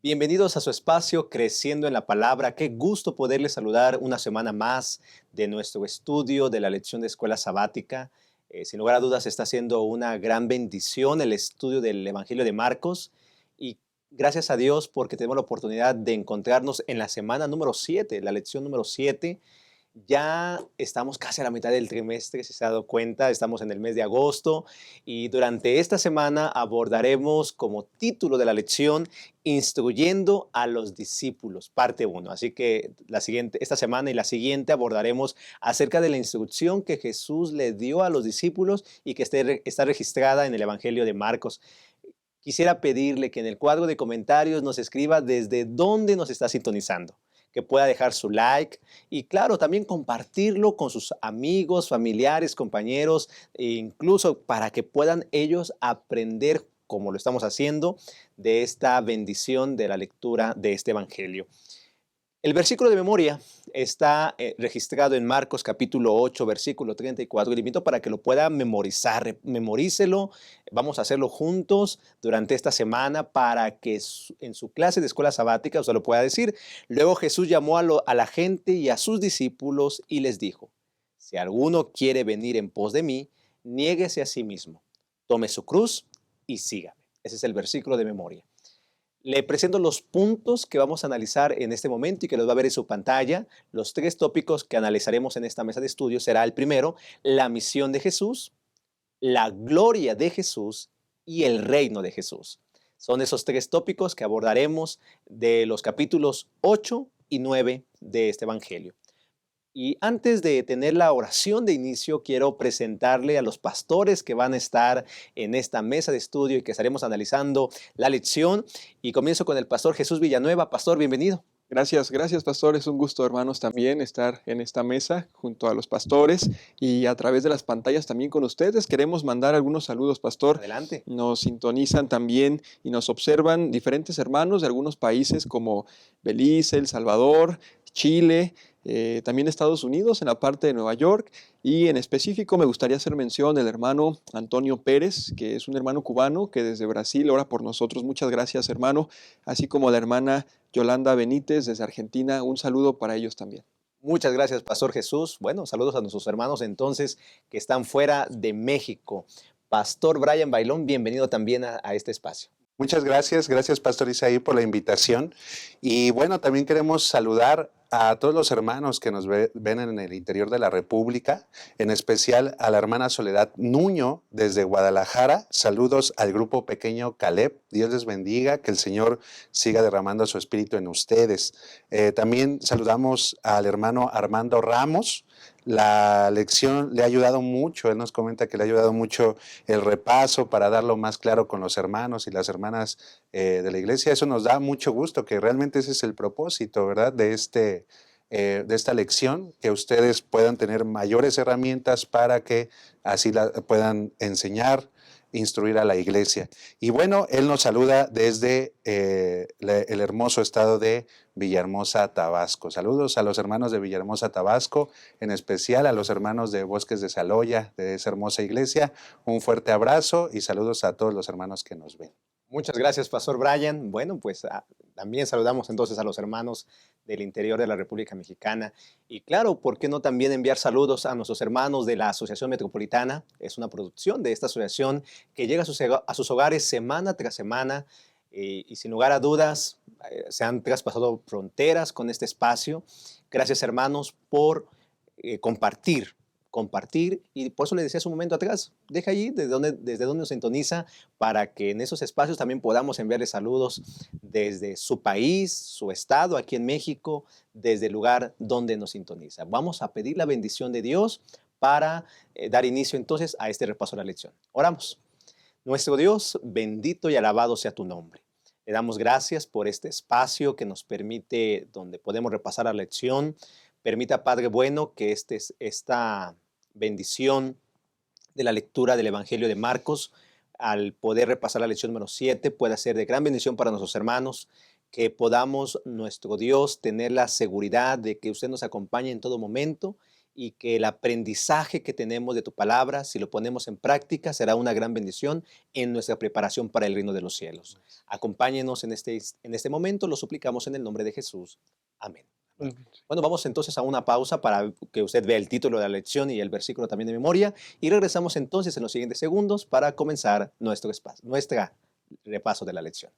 Bienvenidos a su espacio Creciendo en la Palabra. Qué gusto poderles saludar una semana más de nuestro estudio de la lección de escuela sabática. Sin lugar a dudas está siendo una gran bendición el estudio del Evangelio de Marcos y gracias a Dios porque tenemos la oportunidad de encontrarnos en la semana número 7, la lección número 7. Ya estamos casi a la mitad del trimestre, si se ha dado cuenta, estamos en el mes de agosto y durante esta semana abordaremos como título de la lección Instruyendo a los discípulos, parte uno. Así que esta semana y la siguiente abordaremos acerca de la instrucción que Jesús le dio a los discípulos y que está registrada en el Evangelio de Marcos. Quisiera pedirle que en el cuadro de comentarios nos escriba desde dónde nos está sintonizando, que pueda dejar su like y claro, también compartirlo con sus amigos, familiares, compañeros, e incluso para que puedan ellos aprender, como lo estamos haciendo, de esta bendición de la lectura de este evangelio. El versículo de memoria está registrado en Marcos capítulo 8, versículo 34. Le invito para que lo pueda memorizar, memorícelo. Vamos a hacerlo juntos durante esta semana para que en su clase de escuela sabática usted lo pueda decir. Luego Jesús llamó a la gente y a sus discípulos y les dijo: si alguno quiere venir en pos de mí, niéguese a sí mismo, tome su cruz y sígame. Ese es el versículo de memoria. Le presento los puntos que vamos a analizar en este momento y que los va a ver en su pantalla. Los tres tópicos que analizaremos en esta mesa de estudio será el primero, la misión de Jesús, la gloria de Jesús y el reino de Jesús. Son esos tres tópicos que abordaremos de los capítulos 8 y 9 de este evangelio. Y antes de tener la oración de inicio, quiero presentarle a los pastores que van a estar en esta mesa de estudio y que estaremos analizando la lección. Y comienzo con el pastor Jesús Villanueva. Pastor, bienvenido. Gracias, pastor. Es un gusto, hermanos, también estar en esta mesa junto a los pastores y a través de las pantallas también con ustedes. Queremos mandar algunos saludos, pastor. Adelante. Nos sintonizan también y nos observan diferentes hermanos de algunos países como Belice, El Salvador, Chile, también Estados Unidos, en la parte de Nueva York. Y en específico me gustaría hacer mención del hermano Antonio Pérez, que es un hermano cubano que desde Brasil ora por nosotros. Muchas gracias, hermano. Así como la hermana Yolanda Benítez desde Argentina. Un saludo para ellos también. Muchas gracias, Pastor Jesús. Bueno, saludos a nuestros hermanos entonces que están fuera de México. Pastor Brian Bailón, bienvenido también a este espacio. Muchas gracias Pastor Isaí por la invitación. Y bueno, también queremos saludar a todos los hermanos que nos ven en el interior de la República, en especial a la hermana Soledad Nuño desde Guadalajara. Saludos al grupo pequeño Caleb. Dios les bendiga, que el Señor siga derramando su espíritu en ustedes. También saludamos al hermano Armando Ramos. La lección le ha ayudado mucho, él nos comenta que le ha ayudado mucho el repaso para darlo más claro con los hermanos y las hermanas de la iglesia. Eso nos da mucho gusto, que realmente ese es el propósito, ¿verdad? De esta lección, que ustedes puedan tener mayores herramientas para que así puedan enseñar, instruir a la iglesia. Y bueno, él nos saluda desde el hermoso estado de Villahermosa, Tabasco. Saludos a los hermanos de Villahermosa, Tabasco, en especial a los hermanos de Bosques de Saloya, de esa hermosa iglesia. Un fuerte abrazo y saludos a todos los hermanos que nos ven. Muchas gracias, Pastor Brian. Bueno, pues también saludamos entonces a los hermanos del interior de la República Mexicana. Y claro, ¿por qué no también enviar saludos a nuestros hermanos de la Asociación Metropolitana? Es una producción de esta asociación que llega a sus hogares semana tras semana y sin lugar a dudas se han traspasado fronteras con este espacio. Gracias, hermanos, por compartir y por eso le decía hace un momento atrás, deja allí desde donde nos sintoniza para que en esos espacios también podamos enviarle saludos desde su país, su estado, aquí en México, desde el lugar donde nos sintoniza. Vamos a pedir la bendición de Dios para dar inicio entonces a este repaso de la lección. Oramos. Nuestro Dios, bendito y alabado sea tu nombre. Le damos gracias por este espacio que nos permite, donde podemos repasar la lección. Permita, Padre bueno, que esta bendición de la lectura del Evangelio de Marcos, al poder repasar la lección número 7, pueda ser de gran bendición para nuestros hermanos, que podamos, nuestro Dios, tener la seguridad de que usted nos acompañe en todo momento y que el aprendizaje que tenemos de tu palabra, si lo ponemos en práctica, será una gran bendición en nuestra preparación para el reino de los cielos. Acompáñenos en este momento, lo suplicamos en el nombre de Jesús. Amén. Bueno, vamos entonces a una pausa para que usted vea el título de la lección y el versículo también de memoria, y regresamos entonces en los siguientes segundos para comenzar nuestro repaso de la lección.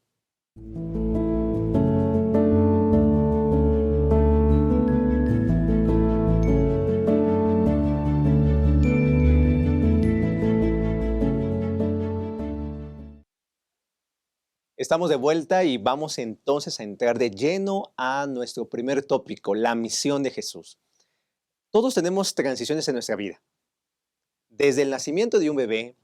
Estamos de vuelta y vamos entonces a entrar de lleno a nuestro primer tópico, la misión de Jesús. Todos tenemos transiciones en nuestra vida. Desde el nacimiento de un bebé,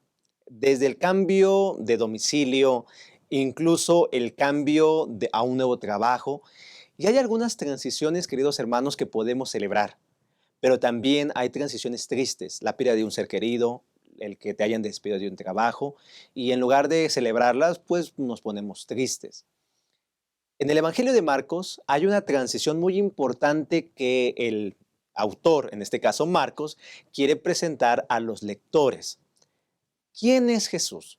desde el cambio de domicilio, incluso el cambio a un nuevo trabajo. Y hay algunas transiciones, queridos hermanos, que podemos celebrar. Pero también hay transiciones tristes, la pérdida de un ser querido, el que te hayan despedido de un trabajo, y en lugar de celebrarlas, pues nos ponemos tristes. En el Evangelio de Marcos hay una transición muy importante que el autor, en este caso Marcos, quiere presentar a los lectores. ¿Quién es Jesús?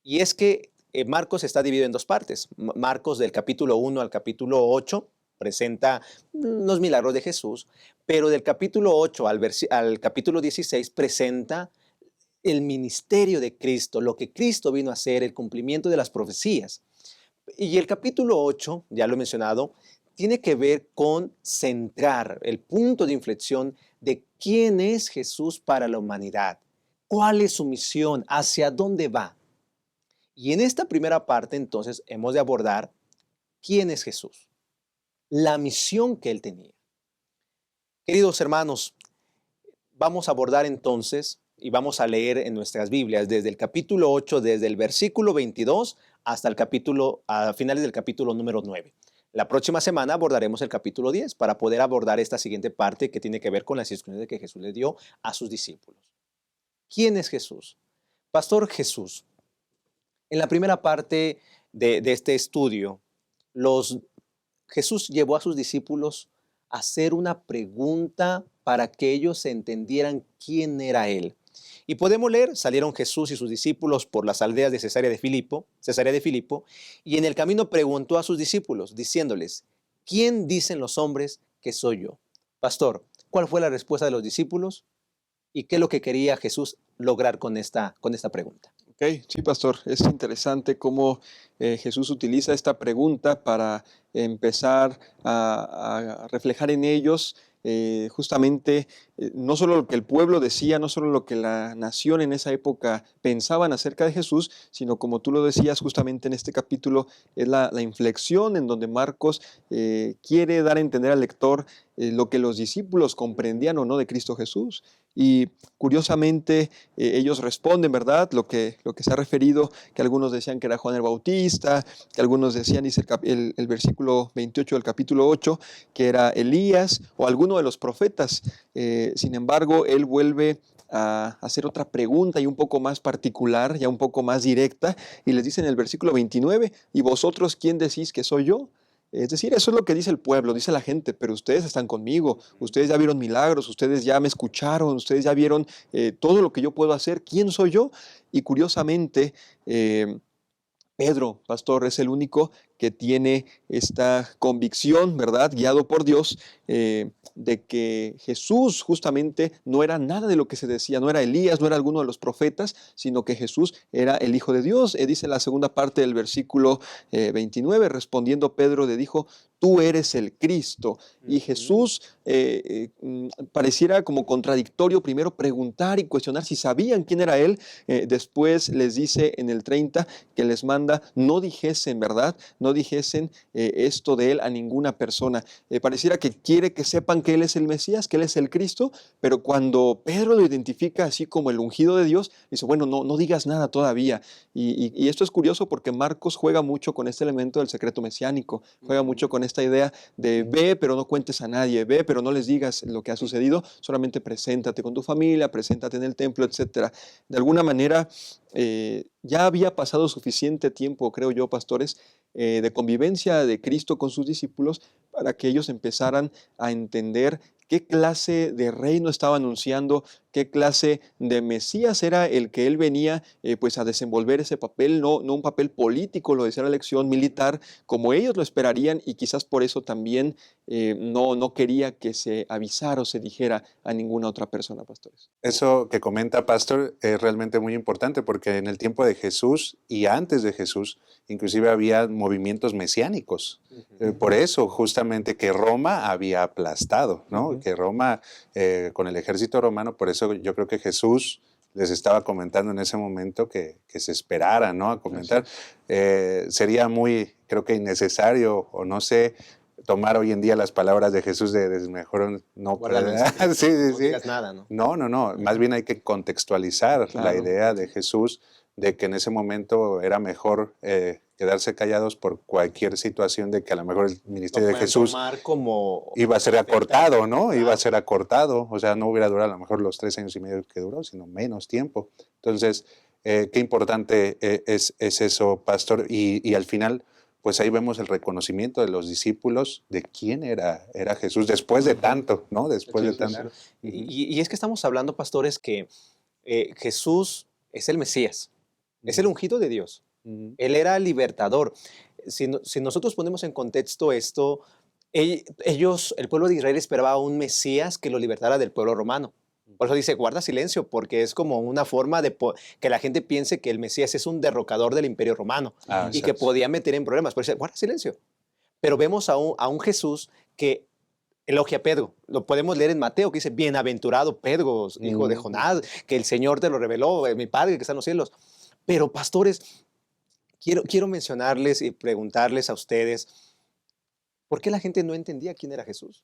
Y es que Marcos está dividido en dos partes. Marcos del capítulo 1 al capítulo 8 presenta los milagros de Jesús, pero del capítulo 8 al capítulo 16 presenta el ministerio de Cristo, lo que Cristo vino a hacer, el cumplimiento de las profecías. Y el capítulo 8, ya lo he mencionado, tiene que ver con centrar el punto de inflexión de quién es Jesús para la humanidad, cuál es su misión, hacia dónde va. Y en esta primera parte, entonces, hemos de abordar quién es Jesús, la misión que él tenía. Queridos hermanos, vamos a abordar entonces y vamos a leer en nuestras Biblias desde el capítulo 8, desde el versículo 22 hasta a finales del capítulo número 9. La próxima semana abordaremos el capítulo 10 para poder abordar esta siguiente parte que tiene que ver con las instrucciones que Jesús le dio a sus discípulos. ¿Quién es Jesús? Pastor Jesús. En la primera parte de este estudio, Jesús llevó a sus discípulos a hacer una pregunta para que ellos entendieran quién era Él. Y podemos leer, salieron Jesús y sus discípulos por las aldeas de Cesarea de Filipo, y en el camino preguntó a sus discípulos, diciéndoles, ¿quién dicen los hombres que soy yo? Pastor, ¿cuál fue la respuesta de los discípulos? ¿Y qué es lo que quería Jesús lograr con esta pregunta? Ok, sí, pastor, es interesante cómo Jesús utiliza esta pregunta para empezar a reflejar en ellos justamente no solo lo que el pueblo decía, no solo lo que la nación en esa época pensaban acerca de Jesús, sino como tú lo decías justamente en este capítulo, es la inflexión en donde Marcos quiere dar a entender al lector lo que los discípulos comprendían o no de Cristo Jesús. Y curiosamente ellos responden, ¿verdad? Lo que se ha referido, que algunos decían que era Juan el Bautista, que algunos decían, dice el versículo 28 del capítulo 8, que era Elías o alguno de los profetas. Sin embargo, él vuelve a hacer otra pregunta y un poco más particular, ya un poco más directa, y les dice en el versículo 29, ¿y vosotros quién decís que soy yo? Es decir, eso es lo que dice el pueblo, dice la gente, pero ustedes están conmigo, ustedes ya vieron milagros, ustedes ya me escucharon, ustedes ya vieron todo lo que yo puedo hacer, ¿quién soy yo? Y curiosamente, Pedro, pastor, es el único que tiene esta convicción, ¿verdad? Guiado por Dios, de que Jesús justamente no era nada de lo que se decía, no era Elías, no era alguno de los profetas, sino que Jesús era el Hijo de Dios. Dice la segunda parte del versículo 29, respondiendo Pedro le dijo, tú eres el Cristo. Y Jesús pareciera como contradictorio primero preguntar y cuestionar si sabían quién era Él. Después les dice en el 30 que les manda no dijesen, ¿verdad? No dijesen esto de Él a ninguna persona. Pareciera que quiere que sepan que Él es el Mesías, que Él es el Cristo, pero cuando Pedro lo identifica así como el ungido de Dios, dice, bueno, no digas nada todavía. Y esto es curioso porque Marcos juega mucho con este elemento del secreto mesiánico, juega mucho con esta idea de ve, pero no cuentes a nadie, ve, pero no les digas lo que ha sucedido, solamente preséntate con tu familia, preséntate en el templo, etc. De alguna manera, ya había pasado suficiente tiempo, creo yo, pastores, de convivencia de Cristo con sus discípulos para que ellos empezaran a entender qué clase de reino estaba anunciando, qué clase de Mesías era el que él venía pues a desenvolver ese papel, no un papel político, lo decía la lección militar, como ellos lo esperarían, y quizás por eso también no quería que se avisara o se dijera a ninguna otra persona, pastores. Eso que comenta Pastor es realmente muy importante porque en el tiempo de Jesús y antes de Jesús, inclusive había movimientos mesiánicos. Por eso justamente que Roma había aplastado, ¿no? Que Roma, con el ejército romano, por eso yo creo que Jesús les estaba comentando en ese momento que se esperaran, ¿no? A comentar. Sería muy, creo que innecesario, o no sé, tomar hoy en día las palabras de Jesús de mejor no... Guárdalo en Sí, sí, secreto, no sí. digas nada, ¿no? No. Más bien hay que contextualizar la Claro. idea de Jesús de que en ese momento era mejor quedarse callados por cualquier situación, de que a lo mejor el Lo ministerio de pueden Jesús tomar como iba a ser acortado, ¿no? Iba a Claro. ser acortado, o sea, no hubiera durado a lo mejor los 3 años y medio que duró, sino menos tiempo. Entonces, qué importante es eso, Pastor, y al final, pues ahí vemos el reconocimiento de los discípulos de quién era Jesús después de tanto, ¿no? Después de tanto. Claro. Y es que estamos hablando, pastores, que Jesús es el Mesías, es el ungido de Dios. Ujú. Él era libertador. Si nosotros ponemos en contexto esto, ellos, el pueblo de Israel esperaba a un Mesías que lo libertara del pueblo romano. Por eso dice, guarda silencio, porque es como una forma de que la gente piense que el Mesías es un derrocador del imperio romano y que Exacto. podía meter en problemas. Por eso dice, guarda silencio. Pero vemos a un Jesús que elogia a Pedro. Lo podemos leer en Mateo, que dice, bienaventurado Pedro, hijo de Jonás, que el Señor te lo reveló, mi Padre que está en los cielos. Pero pastores, quiero mencionarles y preguntarles a ustedes, ¿por qué la gente no entendía quién era Jesús?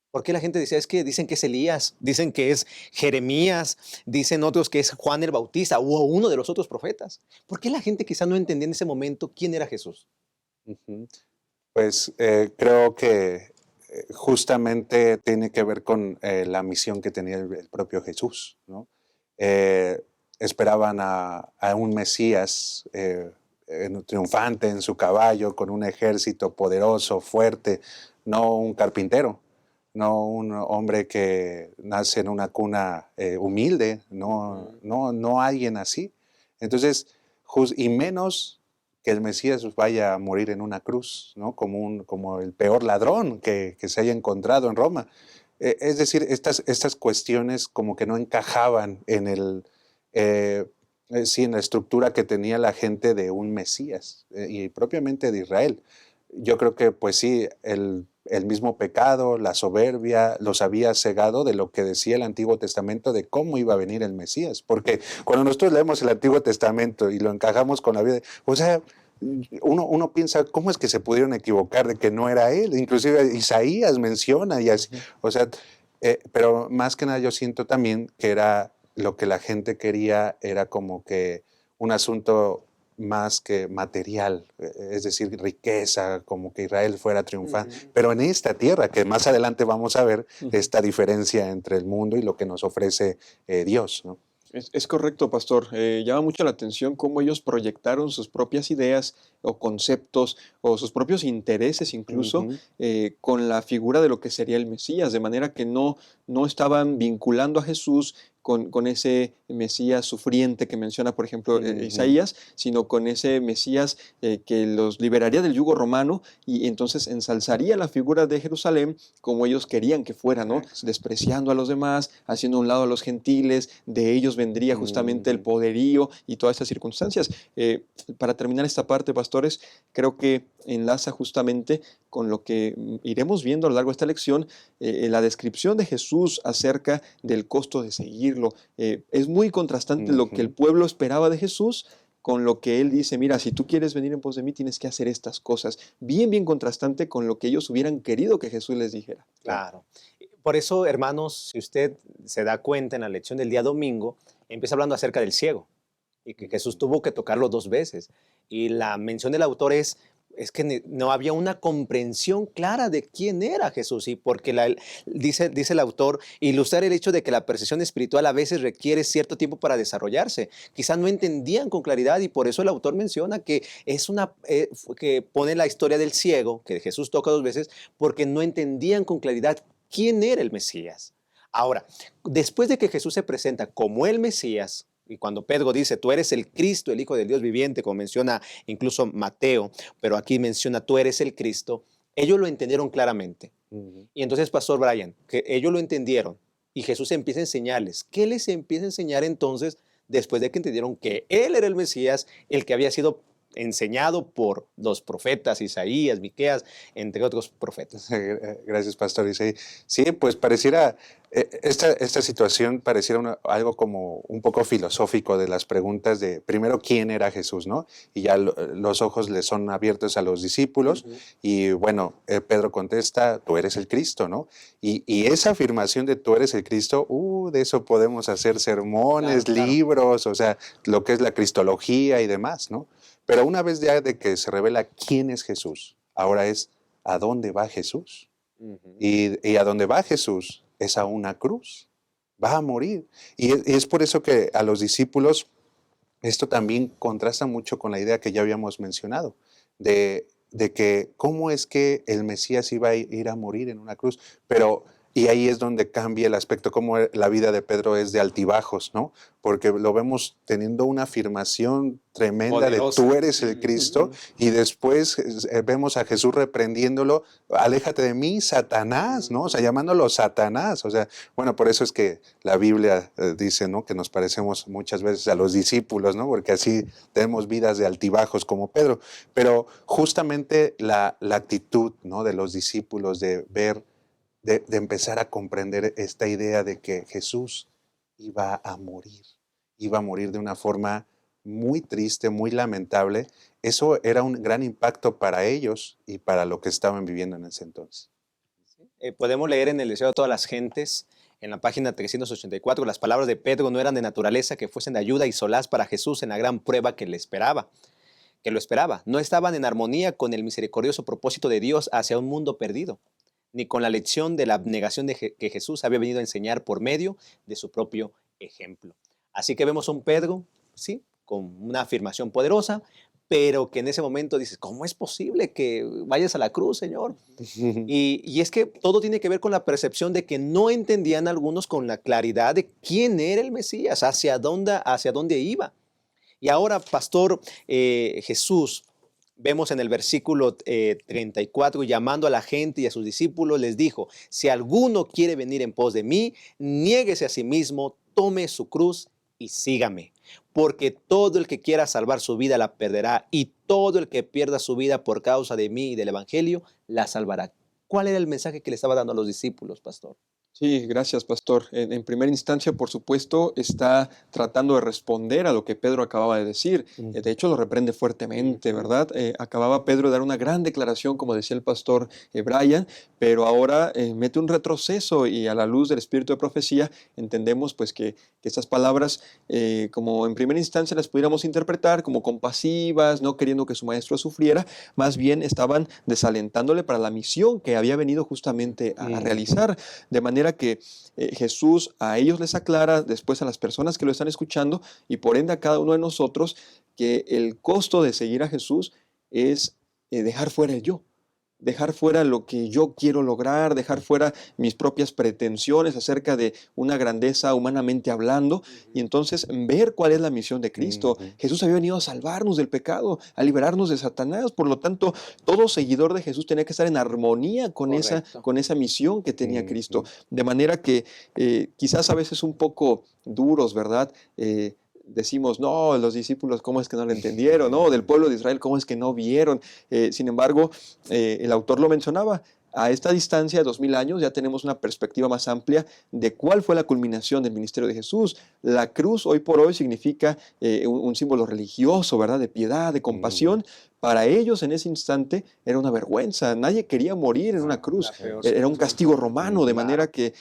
¿Por qué la gente decía, es que dicen que es Elías, dicen que es Jeremías, dicen otros que es Juan el Bautista o uno de los otros profetas? ¿Por qué la gente quizá no entendía en ese momento quién era Jesús? Ujú. Pues creo que justamente tiene que ver con la misión que tenía el propio Jesús, ¿no? Eh, Esperaban a un Mesías triunfante en su caballo, con un ejército poderoso, fuerte, no un carpintero, no un hombre que nace en una cuna humilde, no alguien así. Entonces, y menos que el Mesías vaya a morir en una cruz, ¿no? Como el peor ladrón que se haya encontrado en Roma. Es decir, estas cuestiones como que no encajaban sí, en la estructura que tenía la gente de un Mesías y propiamente de Israel. Yo creo que pues sí, el mismo pecado, la soberbia, los había cegado de lo que decía el Antiguo Testamento de cómo iba a venir el Mesías. Porque cuando nosotros leemos el Antiguo Testamento y lo encajamos con la vida, o sea, uno piensa, ¿cómo es que se pudieron equivocar de que no era él? Inclusive Isaías menciona y así, o sea, pero más que nada yo siento también que era lo que la gente quería, era como que un asunto más que material, es decir, riqueza, como que Israel fuera triunfante. Pero en esta tierra, que más adelante vamos a ver esta diferencia entre el mundo y lo que nos ofrece Dios, ¿no? Es correcto, pastor. Llama mucho la atención cómo ellos proyectaron sus propias ideas o conceptos o sus propios intereses incluso con la figura de lo que sería el Mesías, de manera que no estaban vinculando a Jesús con ese Mesías sufriente que menciona, por ejemplo, Isaías, sino con ese Mesías que los liberaría del yugo romano y entonces ensalzaría la figura de Jerusalén como ellos querían que fuera, ¿no? Despreciando a los demás, haciendo a un lado a los gentiles, de ellos vendría justamente el poderío y todas estas circunstancias. Para terminar esta parte, pastores, creo que enlaza justamente con lo que iremos viendo a lo largo de esta lección, la descripción de Jesús acerca del costo de seguirlo. Es muy contrastante lo que el pueblo esperaba de Jesús con lo que él dice, mira, si tú quieres venir en pos de mí, tienes que hacer estas cosas. Bien contrastante con lo que ellos hubieran querido que Jesús les dijera. Claro. Por eso, hermanos, si usted se da cuenta en la lección del día domingo, empieza hablando acerca del ciego y que Jesús tuvo que tocarlo 2 veces. Y la mención del autor es que no había una comprensión clara de quién era Jesús. Y porque dice el autor, ilustrar el hecho de que la percepción espiritual a veces requiere cierto tiempo para desarrollarse. Quizás no entendían con claridad y por eso el autor menciona que que pone la historia del ciego, que Jesús toca 2 veces, porque no entendían con claridad quién era el Mesías. Ahora, después de que Jesús se presenta como el Mesías, y cuando Pedro dice, tú eres el Cristo, el Hijo del Dios viviente, como menciona incluso Mateo, pero aquí menciona, tú eres el Cristo, ellos lo entendieron claramente. Ujú. Y entonces, Pastor Brian, que ellos lo entendieron y Jesús empieza a enseñarles. ¿Qué les empieza a enseñar entonces después de que entendieron que Él era el Mesías, el que había sido enseñado por los profetas Isaías, Miqueas, entre otros profetas? Gracias, Pastor Isaí. Sí, pues pareciera, esta situación pareciera algo como un poco filosófico de las preguntas de, primero, ¿quién era Jesús, no? Y ya los ojos le son abiertos a los discípulos y bueno, Pedro contesta, tú eres el Cristo, ¿no? Y esa afirmación de tú eres el Cristo, de eso podemos hacer sermones, Claro. libros, o sea, lo que es la cristología y demás, ¿no? Pero una vez ya de que se revela quién es Jesús, ahora es ¿a dónde va Jesús? Ujú. Y a dónde va Jesús es a una cruz, va a morir. Y es por eso que a los discípulos esto también contrasta mucho con la idea que ya habíamos mencionado, de que cómo es que el Mesías iba a ir a morir en una cruz, pero... Y ahí es donde cambia el aspecto, cómo la vida de Pedro es de altibajos, ¿no? Porque lo vemos teniendo una afirmación tremenda de tú Poderosa. eres el Cristo, y después vemos a Jesús reprendiéndolo, aléjate de mí, Satanás, ¿no? O sea, llamándolo Satanás. O sea, bueno, por eso es que la Biblia dice, ¿no? Que nos parecemos muchas veces a los discípulos, ¿no? Porque así tenemos vidas de altibajos como Pedro. Pero justamente la actitud, ¿no? De los discípulos de ver, de empezar a comprender esta idea de que Jesús iba a morir de una forma muy triste, muy lamentable. Eso era un gran impacto para ellos y para lo que estaban viviendo en ese entonces. Podemos leer en el Deseo de todas las gentes, en la página 384, las palabras de Pedro no eran de naturaleza que fuesen de ayuda y solaz para Jesús en la gran prueba que le esperaba, que lo esperaba. No estaban en armonía con el misericordioso propósito de Dios hacia un mundo perdido, ni con la lección de la abnegación que Jesús había venido a enseñar por medio de su propio ejemplo. Así que vemos a un Pedro, sí, con una afirmación poderosa, pero que en ese momento dices, ¿cómo es posible que vayas a la cruz, Señor? Y es que todo tiene que ver con la percepción de que no entendían algunos con la claridad de quién era el Mesías, hacia dónde iba. Y ahora, Pastor Jesús, vemos en el versículo 34, llamando a la gente y a sus discípulos, les dijo, si alguno quiere venir en pos de mí, niéguese a sí mismo, tome su cruz y sígame. Porque todo el que quiera salvar su vida la perderá, y todo el que pierda su vida por causa de mí y del Evangelio la salvará. ¿Cuál era el mensaje que le estaba dando a los discípulos, Pastor? Sí, gracias, pastor. En primera instancia, por supuesto, está tratando de responder a lo que Pedro acababa de decir. De hecho, lo reprende fuertemente, ¿verdad? Acababa Pedro de dar una gran declaración, como decía el pastor Brian, pero ahora mete un retroceso y a la luz del espíritu de profecía entendemos pues que estas palabras, como en primera instancia las pudiéramos interpretar como compasivas, no queriendo que su maestro sufriera, más bien estaban desalentándole para la misión que había venido justamente a realizar. De manera que Jesús a ellos les aclara, después a las personas que lo están escuchando y por ende a cada uno de nosotros, que el costo de seguir a Jesús es dejar fuera el yo. Dejar fuera lo que yo quiero lograr, dejar fuera mis propias pretensiones acerca de una grandeza humanamente hablando, y entonces ver cuál es la misión de Cristo. Jesús había venido a salvarnos del pecado, a liberarnos de Satanás. Por lo tanto, todo seguidor de Jesús tenía que estar en armonía Correcto. con esa misión que tenía Cristo. De manera que quizás a veces un poco duros, ¿verdad? Decimos, no, los discípulos, ¿cómo es que no lo entendieron? No, del pueblo de Israel, ¿cómo es que no vieron? Sin embargo, el autor lo mencionaba, a esta distancia de 2000 años ya tenemos una perspectiva más amplia de cuál fue la culminación del ministerio de Jesús. La cruz hoy por hoy significa un símbolo religioso, ¿verdad? De piedad, de compasión. Para ellos en ese instante era una vergüenza. Nadie quería morir en una cruz. La peor Era un castigo romano, de Claro. manera que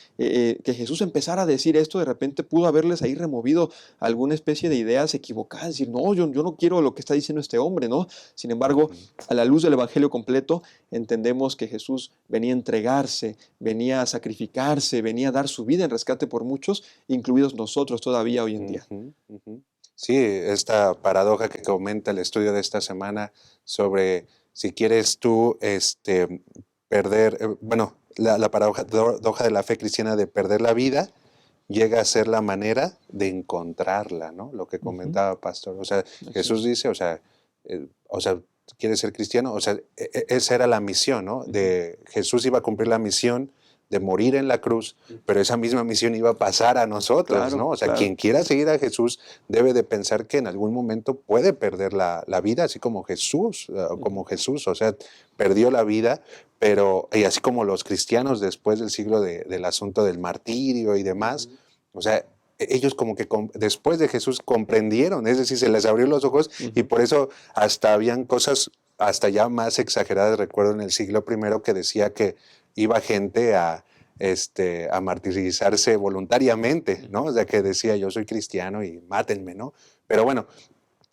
Jesús empezara a decir esto, de repente pudo haberles ahí removido alguna especie de ideas equivocadas, decir, no, yo no quiero lo que está diciendo este hombre, ¿no? Sin embargo, a la luz del Evangelio completo, entendemos que Jesús venía a entregarse, venía a sacrificarse, venía a dar su vida en rescate por muchos, incluidos nosotros todavía hoy en día. Sí, esta paradoja que comenta el estudio de esta semana sobre si quieres tú perder, bueno, la paradoja de la fe cristiana de perder la vida llega a ser la manera de encontrarla, ¿no? Lo que comentaba Pastor. O sea, Jesús dice, o sea, ¿quieres ser cristiano? O sea, esa era la misión, ¿no? Jesús iba a cumplir la misión de morir en la cruz, pero esa misma misión iba a pasar a nosotros, Claro, ¿no? O sea, claro. quien quiera seguir a Jesús debe de pensar que en algún momento puede perder la vida, así como Jesús, o sea, perdió la vida, pero, y así como los cristianos después del siglo del asunto del martirio y demás, o sea, ellos como que después de Jesús comprendieron, es decir, se les abrió los ojos y por eso hasta habían cosas hasta ya más exageradas. Recuerdo en el siglo I que decía que iba gente a martirizarse voluntariamente, ¿no? O sea, que decía, yo soy cristiano y mátenme, ¿no? Pero bueno,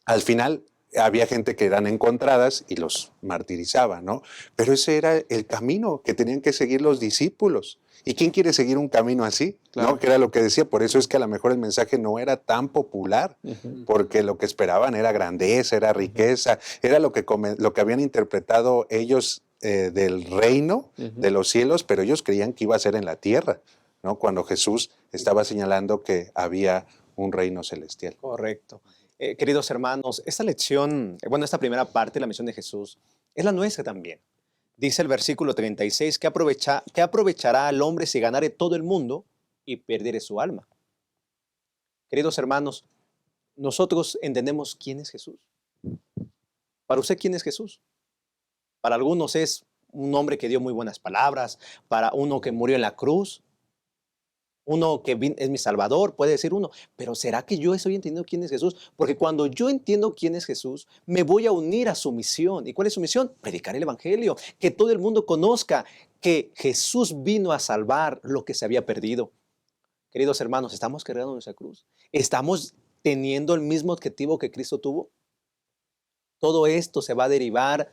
al final había gente que eran encontradas y los martirizaba, ¿no? Pero ese era el camino que tenían que seguir los discípulos. ¿Y quién quiere seguir un camino así? Claro. ¿No? Que era lo que decía. Por eso es que a lo mejor el mensaje no era tan popular, porque lo que esperaban era grandeza, era riqueza, era lo que habían interpretado ellos del reino de los cielos, pero ellos creían que iba a ser en la tierra, ¿no? Cuando Jesús estaba señalando que había un reino celestial. Correcto. Queridos hermanos, esta lección, esta primera parte de la misión de Jesús, es la nuestra también. Dice el versículo 36, ¿qué aprovechará al hombre si ganare todo el mundo y perdiere su alma? Queridos hermanos, nosotros entendemos quién es Jesús. Para usted, ¿quién es Jesús? Para algunos es un hombre que dio muy buenas palabras, para uno que murió en la cruz, uno que es mi Salvador, puede decir uno, pero ¿será que yo estoy entendiendo quién es Jesús? Porque cuando yo entiendo quién es Jesús, me voy a unir a su misión. ¿Y cuál es su misión? Predicar el Evangelio, que todo el mundo conozca que Jesús vino a salvar lo que se había perdido. Queridos hermanos, ¿estamos cargando nuestra cruz? ¿Estamos teniendo el mismo objetivo que Cristo tuvo? Todo esto se va a derivar,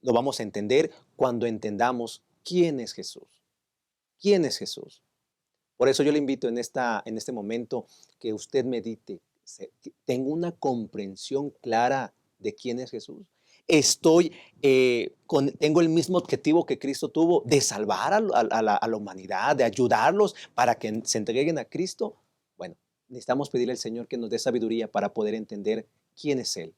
lo vamos a entender cuando entendamos quién es Jesús. ¿Quién es Jesús? Por eso yo le invito en este momento que usted medite, tenga una comprensión clara de quién es Jesús. Tengo el mismo objetivo que Cristo tuvo de salvar a la humanidad, de ayudarlos para que se entreguen a Cristo. Bueno, necesitamos pedirle al Señor que nos dé sabiduría para poder entender quién es Él.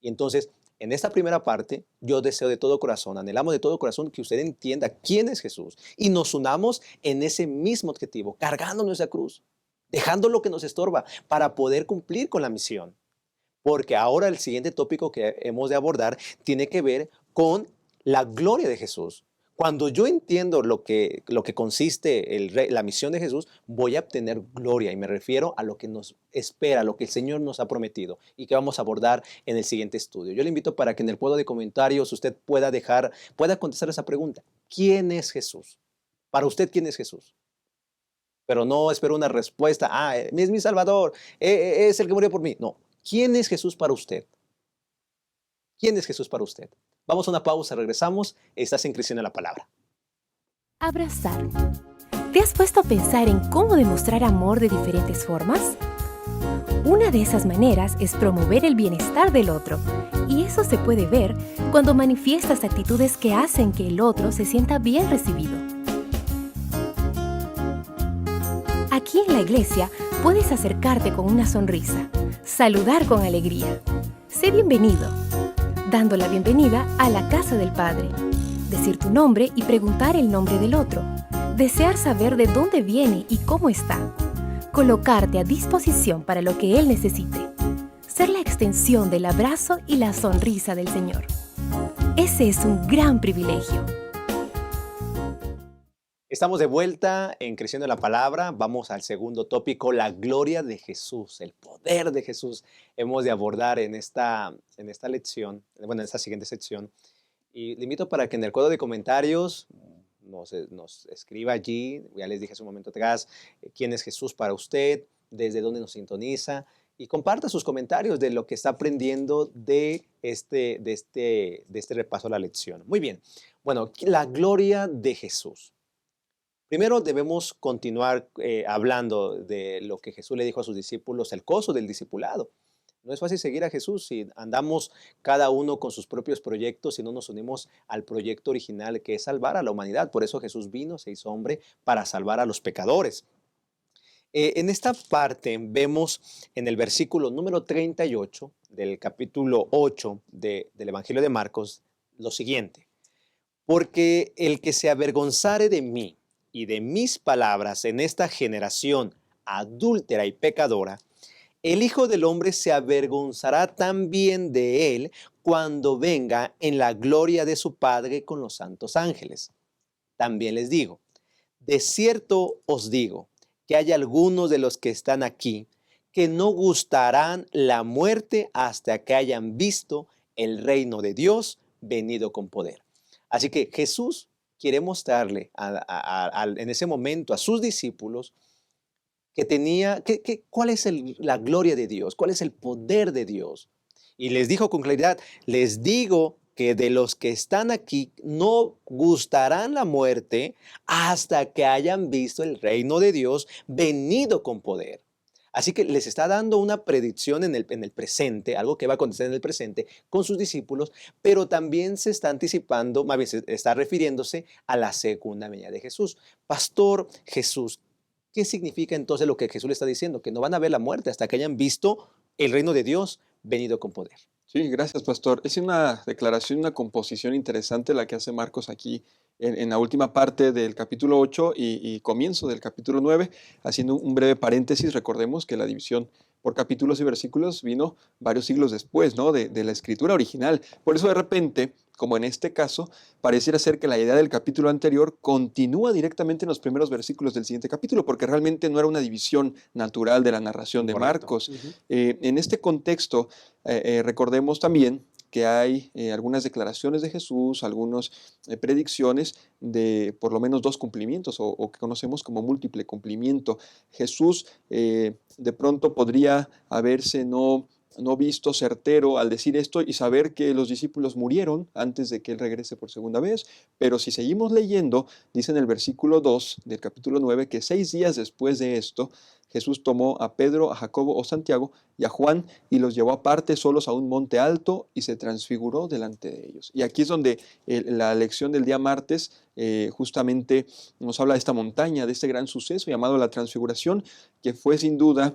Y entonces, en esta primera parte, yo deseo de todo corazón, anhelamos de todo corazón que usted entienda quién es Jesús y nos unamos en ese mismo objetivo, cargando nuestra cruz, dejando lo que nos estorba para poder cumplir con la misión. Porque ahora el siguiente tópico que hemos de abordar tiene que ver con la gloria de Jesús. Cuando yo entiendo lo que consiste la misión de Jesús, voy a obtener gloria y me refiero a lo que nos espera, lo que el Señor nos ha prometido y que vamos a abordar en el siguiente estudio. Yo le invito para que en el cuadro de comentarios usted pueda contestar esa pregunta. ¿Quién es Jesús? Para usted, ¿quién es Jesús? Pero no espero una respuesta. Es mi Salvador, es el que murió por mí. No. ¿Quién es Jesús para usted? ¿Quién es Jesús para usted? Vamos a una pausa, regresamos. Estás en Creciendo en la Palabra. Abrazar. ¿Te has puesto a pensar en cómo demostrar amor de diferentes formas? Una de esas maneras es promover el bienestar del otro, y eso se puede ver cuando manifiestas actitudes que hacen que el otro se sienta bien recibido. Aquí en la iglesia puedes acercarte con una sonrisa, saludar con alegría. Sé bienvenido, dando la bienvenida a la casa del Padre. Decir tu nombre y preguntar el nombre del otro. Desear saber de dónde viene y cómo está. Colocarte a disposición para lo que Él necesite. Ser la extensión del abrazo y la sonrisa del Señor. Ese es un gran privilegio. Estamos de vuelta en Creciendo en la Palabra. Vamos al segundo tópico, la gloria de Jesús, el poder de Jesús. Hemos de abordar en esta lección, en esta siguiente sección. Y le invito para que en el cuadro de comentarios nos escriba allí, ya les dije hace un momento atrás, quién es Jesús para usted, desde dónde nos sintoniza, y comparta sus comentarios de lo que está aprendiendo de este repaso a la lección. Muy bien, bueno, la gloria de Jesús. Primero debemos continuar hablando de lo que Jesús le dijo a sus discípulos, el costo del discipulado. No es fácil seguir a Jesús si andamos cada uno con sus propios proyectos y no nos unimos al proyecto original que es salvar a la humanidad. Por eso Jesús vino, se hizo hombre para salvar a los pecadores. En esta parte vemos en el versículo número 38 del capítulo 8 del Evangelio de Marcos lo siguiente. Porque el que se avergonzare de mí y de mis palabras en esta generación adúltera y pecadora, el Hijo del Hombre se avergonzará también de él cuando venga en la gloria de su Padre con los santos ángeles. También les digo, de cierto os digo, que hay algunos de los que están aquí que no gustarán la muerte hasta que hayan visto el reino de Dios venido con poder. Así que Jesús quiere mostrarle en ese momento a sus discípulos cuál es la gloria de Dios, cuál es el poder de Dios. Y les dijo con claridad, les digo que de los que están aquí no gustarán la muerte hasta que hayan visto el reino de Dios venido con poder. Así que les está dando una predicción en el presente, algo que va a acontecer en el presente con sus discípulos, pero también se está anticipando, más bien está refiriéndose a la segunda venida de Jesús. Pastor Jesús, ¿qué significa entonces lo que Jesús le está diciendo? Que no van a ver la muerte hasta que hayan visto el reino de Dios venido con poder. Sí, gracias, pastor. Es una declaración, una composición interesante la que hace Marcos aquí en la última parte del capítulo 8 y comienzo del capítulo 9, haciendo un breve paréntesis. Recordemos que la división por capítulos y versículos vino varios siglos después, ¿no? de la escritura original. Por eso de repente, como en este caso, pareciera ser que la idea del capítulo anterior continúa directamente en los primeros versículos del siguiente capítulo, porque realmente no era una división natural de la narración de Correcto. Marcos. En este contexto, recordemos también que hay algunas declaraciones de Jesús, algunas predicciones de por lo menos dos cumplimientos o que conocemos como múltiple cumplimiento. Jesús de pronto podría haberse no visto certero al decir esto y saber que los discípulos murieron antes de que Él regrese por segunda vez, pero si seguimos leyendo, dice en el versículo 2 del capítulo 9 que 6 días después de esto, Jesús tomó a Pedro, a Jacobo o Santiago y a Juan y los llevó aparte solos a un monte alto y se transfiguró delante de ellos. Y aquí es donde la lección del día martes justamente nos habla de esta montaña, de este gran suceso llamado la transfiguración, que fue sin duda,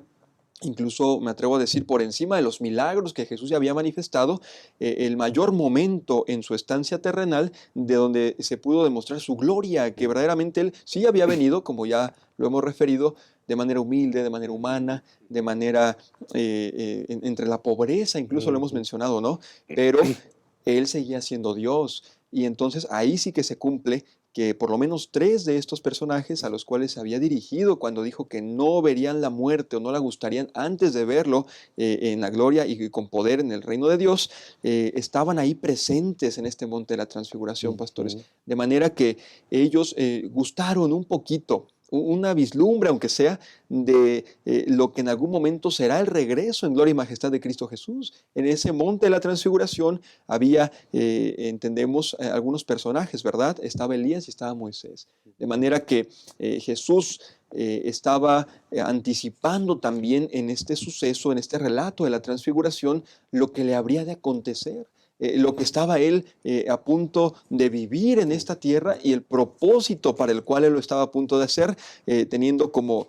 incluso me atrevo a decir, por encima de los milagros que Jesús ya había manifestado, el mayor momento en su estancia terrenal de donde se pudo demostrar su gloria, que verdaderamente Él sí había venido, como ya lo hemos referido, de manera humilde, de manera humana, de manera entre la pobreza, incluso lo hemos mencionado, ¿no? Pero Él seguía siendo Dios. Y entonces ahí sí que se cumple que por lo menos 3 de estos personajes a los cuales se había dirigido cuando dijo que no verían la muerte o no la gustarían antes de verlo en la gloria y con poder en el reino de Dios, estaban ahí presentes en este monte de la transfiguración, pastores. De manera que ellos gustaron un poquito, una vislumbre, aunque sea, de lo que en algún momento será el regreso en gloria y majestad de Cristo Jesús. En ese monte de la transfiguración había, entendemos, algunos personajes, ¿verdad? Estaba Elías y estaba Moisés. De manera que Jesús estaba anticipando también en este suceso, en este relato de la transfiguración, lo que le habría de acontecer. Lo que estaba él a punto de vivir en esta tierra y el propósito para el cual él lo estaba a punto de hacer, teniendo como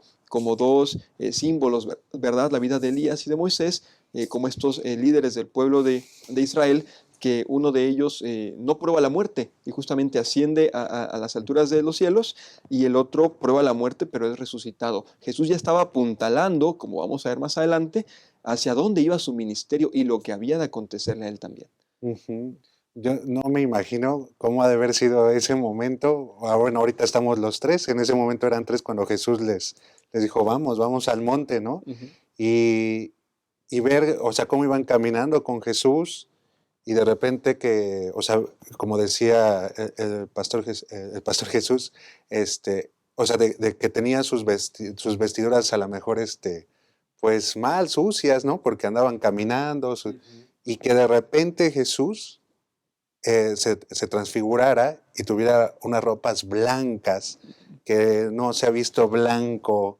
dos símbolos, ¿verdad? La vida de Elías y de Moisés, como estos líderes del pueblo de Israel, que uno de ellos no prueba la muerte y justamente asciende a las alturas de los cielos, y el otro prueba la muerte pero es resucitado. Jesús ya estaba apuntalando, como vamos a ver más adelante, hacia dónde iba su ministerio y lo que había de acontecerle a él también. Yo no me imagino cómo ha de haber sido ese momento. Bueno, ahorita estamos los 3, en ese momento eran 3 cuando Jesús les dijo, vamos al monte, ¿no? Y ver, o sea, cómo iban caminando con Jesús y de repente que, o sea, como decía el pastor Jesús, o sea, de que tenía sus vestiduras a lo mejor, pues mal, sucias, ¿no? Porque andaban caminando, y que de repente Jesús se transfigurara y tuviera unas ropas blancas, que no se ha visto blanco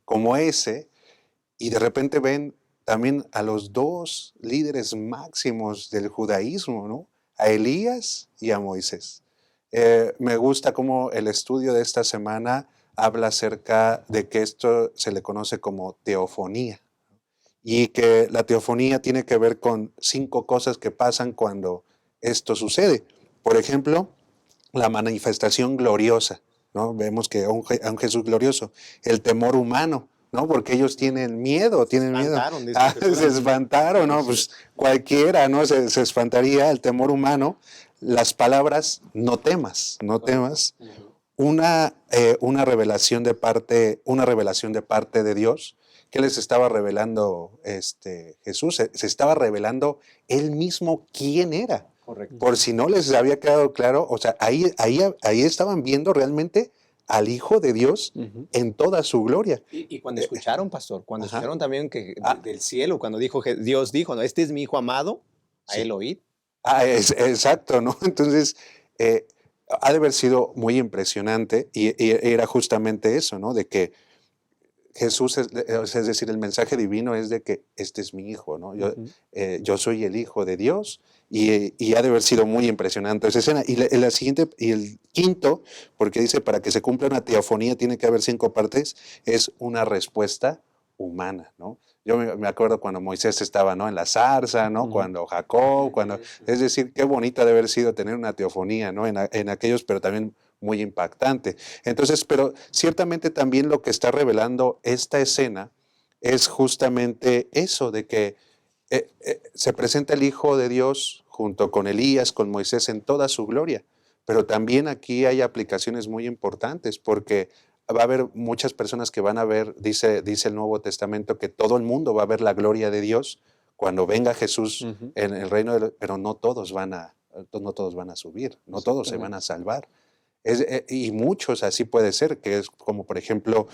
como ese, y de repente ven también a los dos líderes máximos del judaísmo, ¿no? A Elías y a Moisés. Me gusta cómo el estudio de esta semana habla acerca de que esto se le conoce como teofonía, y que la teofonía tiene que ver con 5 cosas que pasan cuando esto sucede. Por ejemplo, la manifestación gloriosa, ¿no? Vemos que a un Jesús glorioso, el temor humano, ¿no? Porque ellos tienen miedo. Espantaron, dice Jesús. Se espantaron, ¿no? Pues cualquiera, ¿no? Se espantaría, el temor humano. Las palabras, no temas, no temas. Una revelación de parte de Dios. ¿Qué les estaba revelando Jesús? Se estaba revelando él mismo quién era. Correcto. Por si no les había quedado claro, o sea, ahí estaban viendo realmente al Hijo de Dios en toda su gloria. Y cuando escucharon, pastor, cuando Ajá. escucharon también que del cielo, cuando Dios dijo, ¿no? Este es mi hijo amado, a Sí. él oíd. Exacto, ¿no? Entonces, ha de haber sido muy impresionante y era justamente eso, ¿no? De que Jesús, es decir, el mensaje divino es de que este es mi hijo, ¿no? Yo soy el hijo de Dios y ha de haber sido muy impresionante esa escena. Y la siguiente, y el quinto, porque dice, para que se cumpla una teofonía tiene que haber 5 partes, es una respuesta humana, ¿no? Yo me acuerdo cuando Moisés estaba, ¿no? En la zarza, ¿no? Cuando Jacob, es decir, qué bonita debe haber sido tener una teofonía, ¿no? En aquellos, pero también muy impactante. Entonces, pero ciertamente también lo que está revelando esta escena es justamente eso, de que se presenta el Hijo de Dios junto con Elías, con Moisés en toda su gloria. Pero también aquí hay aplicaciones muy importantes, porque va a haber muchas personas que van a ver, dice el Nuevo Testamento, que todo el mundo va a ver la gloria de Dios cuando venga Jesús en el reino, pero no todos van a subir, no todos se van a salvar. Y muchos así puede ser, que es como por ejemplo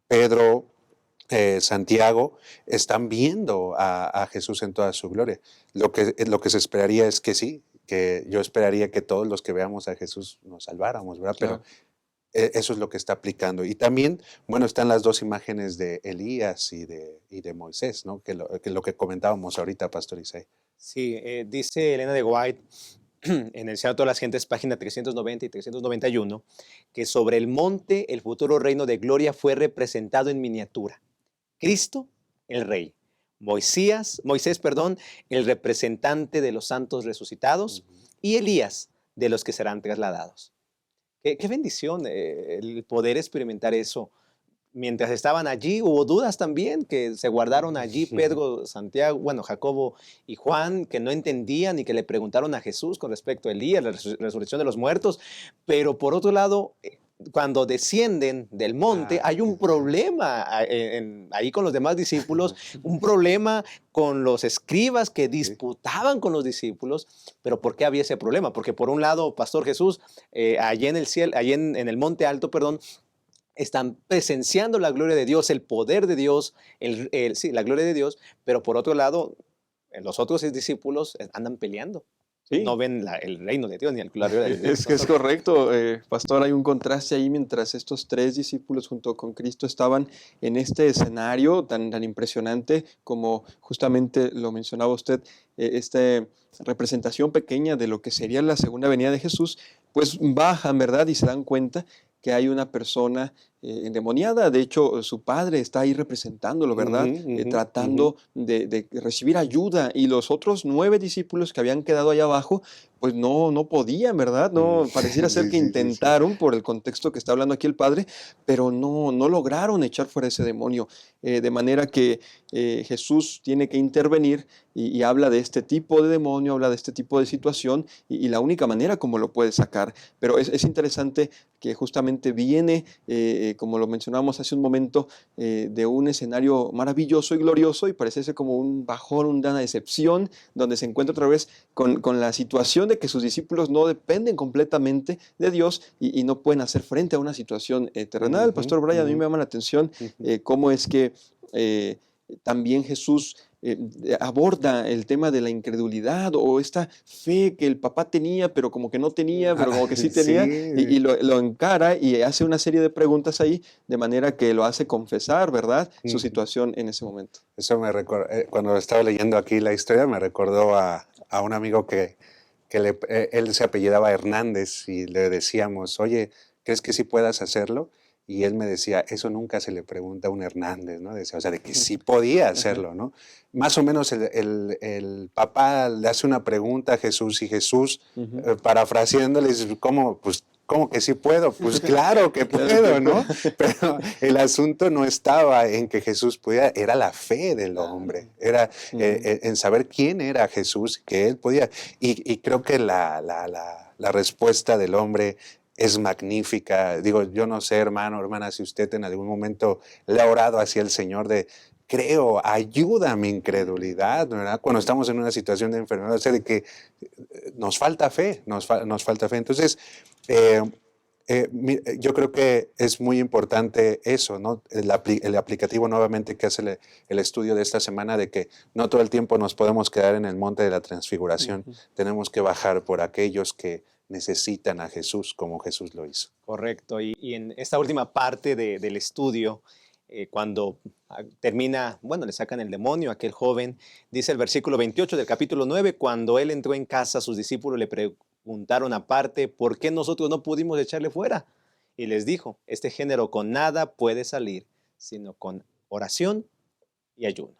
Pedro, Santiago, están viendo a Jesús en toda su gloria. Lo que se esperaría es que sí, que yo esperaría que todos los que veamos a Jesús nos salváramos, ¿verdad? Claro. Pero eso es lo que está aplicando. Y también, bueno, están las 2 imágenes de Elías y de Moisés, ¿no? Que lo que comentábamos ahorita, Pastor Isaí. Sí, dice Elena de White en el Señor de todas las Gentes, página 390 y 391, que sobre el monte el futuro reino de gloria fue representado en miniatura. Cristo, el Rey. Moisés, el representante de los santos resucitados, y Elías, de los que serán trasladados. Qué bendición el poder experimentar eso. Mientras estaban allí, hubo dudas también que se guardaron allí Pedro, Santiago, bueno, Jacobo y Juan, que no entendían y que le preguntaron a Jesús con respecto a Elías, la resurrección de los muertos. Pero por otro lado, cuando descienden del monte, hay un problema ahí con los demás discípulos, un problema con los escribas que disputaban con los discípulos. Pero ¿por qué había ese problema? Porque por un lado, Pastor Jesús, allí en el cielo, allí en el monte alto, están presenciando la gloria de Dios, el poder de Dios, la gloria de Dios, pero por otro lado, los otros 6 discípulos andan peleando. Sí. No ven el reino de Dios ni la gloria de Dios. Es que es correcto, pastor, hay un contraste ahí mientras estos 3 discípulos junto con Cristo estaban en este escenario tan impresionante como justamente lo mencionaba usted, esta representación pequeña de lo que sería la segunda venida de Jesús, pues bajan, ¿verdad? Y se dan cuenta que hay una persona endemoniada. De hecho, su padre está ahí representándolo, ¿verdad? Tratando de recibir ayuda. Y los otros 9 discípulos que habían quedado allá abajo, pues no podían, ¿verdad? No, pareciera ser que intentaron, por el contexto que está hablando aquí el padre, pero no lograron echar fuera ese demonio. De manera que Jesús tiene que intervenir y habla de este tipo de demonio, habla de este tipo de situación y la única manera como lo puede sacar. Pero es interesante que justamente viene, como lo mencionábamos hace un momento, de un escenario maravilloso y glorioso y parece ser como un bajón, una decepción, donde se encuentra otra vez con la situación de que sus discípulos no dependen completamente de Dios y no pueden hacer frente a una situación terrenal. Pastor Brian, a mí me llama la atención cómo es que también Jesús aborda el tema de la incredulidad o esta fe que el papá tenía, pero como que no tenía, pero como que sí tenía, y lo encara y hace una serie de preguntas ahí, de manera que lo hace confesar, ¿verdad?, su situación en ese momento. Eso me recordó, cuando estaba leyendo aquí la historia, me recordó a un amigo que él se apellidaba Hernández y le decíamos, oye, ¿crees que sí puedas hacerlo? Y él me decía, eso nunca se le pregunta a un Hernández, ¿no? Decía, o sea, de que sí podía hacerlo, ¿no? Más o menos el papá le hace una pregunta a Jesús y Jesús, parafraseándole, dice, ¿cómo? Pues, ¿cómo que sí puedo? Pues claro que puedo, ¿no? Pero el asunto no estaba en que Jesús pudiera, era la fe del hombre, era en saber quién era Jesús, que él podía. Y creo que la respuesta del hombre es magnífica. Digo, yo no sé, hermano, hermana, si usted en algún momento le ha orado hacia el Señor de, creo, ayuda a mi incredulidad, ¿verdad? Cuando estamos en una situación de enfermedad, o sea, de que nos falta fe, nos falta fe. Entonces, yo creo que es muy importante eso, ¿no? El aplicativo nuevamente que hace el estudio de esta semana, de que no todo el tiempo nos podemos quedar en el monte de la transfiguración, tenemos que bajar por aquellos que necesitan a Jesús como Jesús lo hizo. Correcto. Y en esta última parte del estudio, cuando termina, bueno, le sacan el demonio a aquel joven, dice el versículo 28 del capítulo 9, cuando él entró en casa, sus discípulos le preguntaron aparte, ¿por qué nosotros no pudimos echarle fuera? Y les dijo, este género con nada puede salir, sino con oración y ayuno.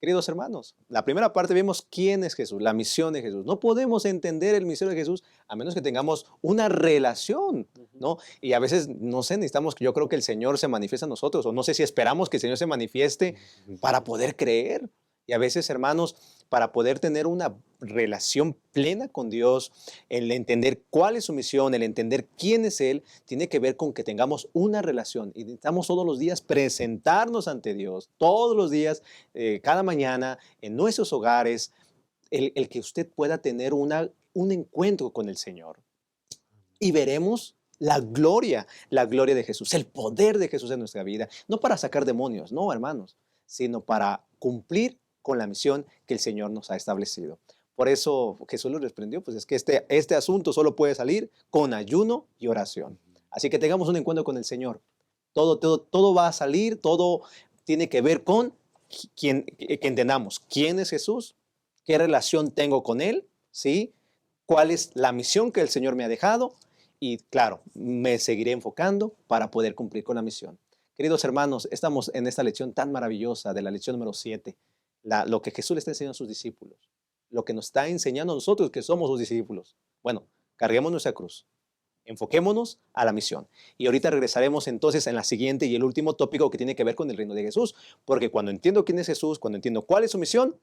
Queridos hermanos, la primera parte vemos quién es Jesús, la misión de Jesús. No podemos entender el misterio de Jesús a menos que tengamos una relación, ¿no? Y a veces, no sé, necesitamos, yo creo que el Señor se manifiesta a nosotros, o no sé si esperamos que el Señor se manifieste para poder creer. Y a veces, hermanos, para poder tener una relación plena con Dios, el entender cuál es su misión, el entender quién es Él, tiene que ver con que tengamos una relación. Y necesitamos todos los días presentarnos ante Dios, todos los días, cada mañana, en nuestros hogares, el que usted pueda tener un encuentro con el Señor. Y veremos la gloria de Jesús, el poder de Jesús en nuestra vida, no para sacar demonios, no, hermanos, sino para cumplir con la misión que el Señor nos ha establecido. Por eso Jesús lo reprendió, pues es que este asunto solo puede salir con ayuno y oración. Así que tengamos un encuentro con el Señor. Todo va a salir, todo tiene que ver con que entendamos quién es Jesús, qué relación tengo con Él, ¿sí? Cuál es la misión que el Señor me ha dejado y, claro, me seguiré enfocando para poder cumplir con la misión. Queridos hermanos, estamos en esta lección tan maravillosa de la lección número 7. Lo que Jesús le está enseñando a sus discípulos, lo que nos está enseñando a nosotros que somos sus discípulos. Bueno, carguemos nuestra cruz, enfoquémonos a la misión. Y ahorita regresaremos entonces en la siguiente y el último tópico que tiene que ver con el reino de Jesús, porque cuando entiendo quién es Jesús, cuando entiendo cuál es su misión,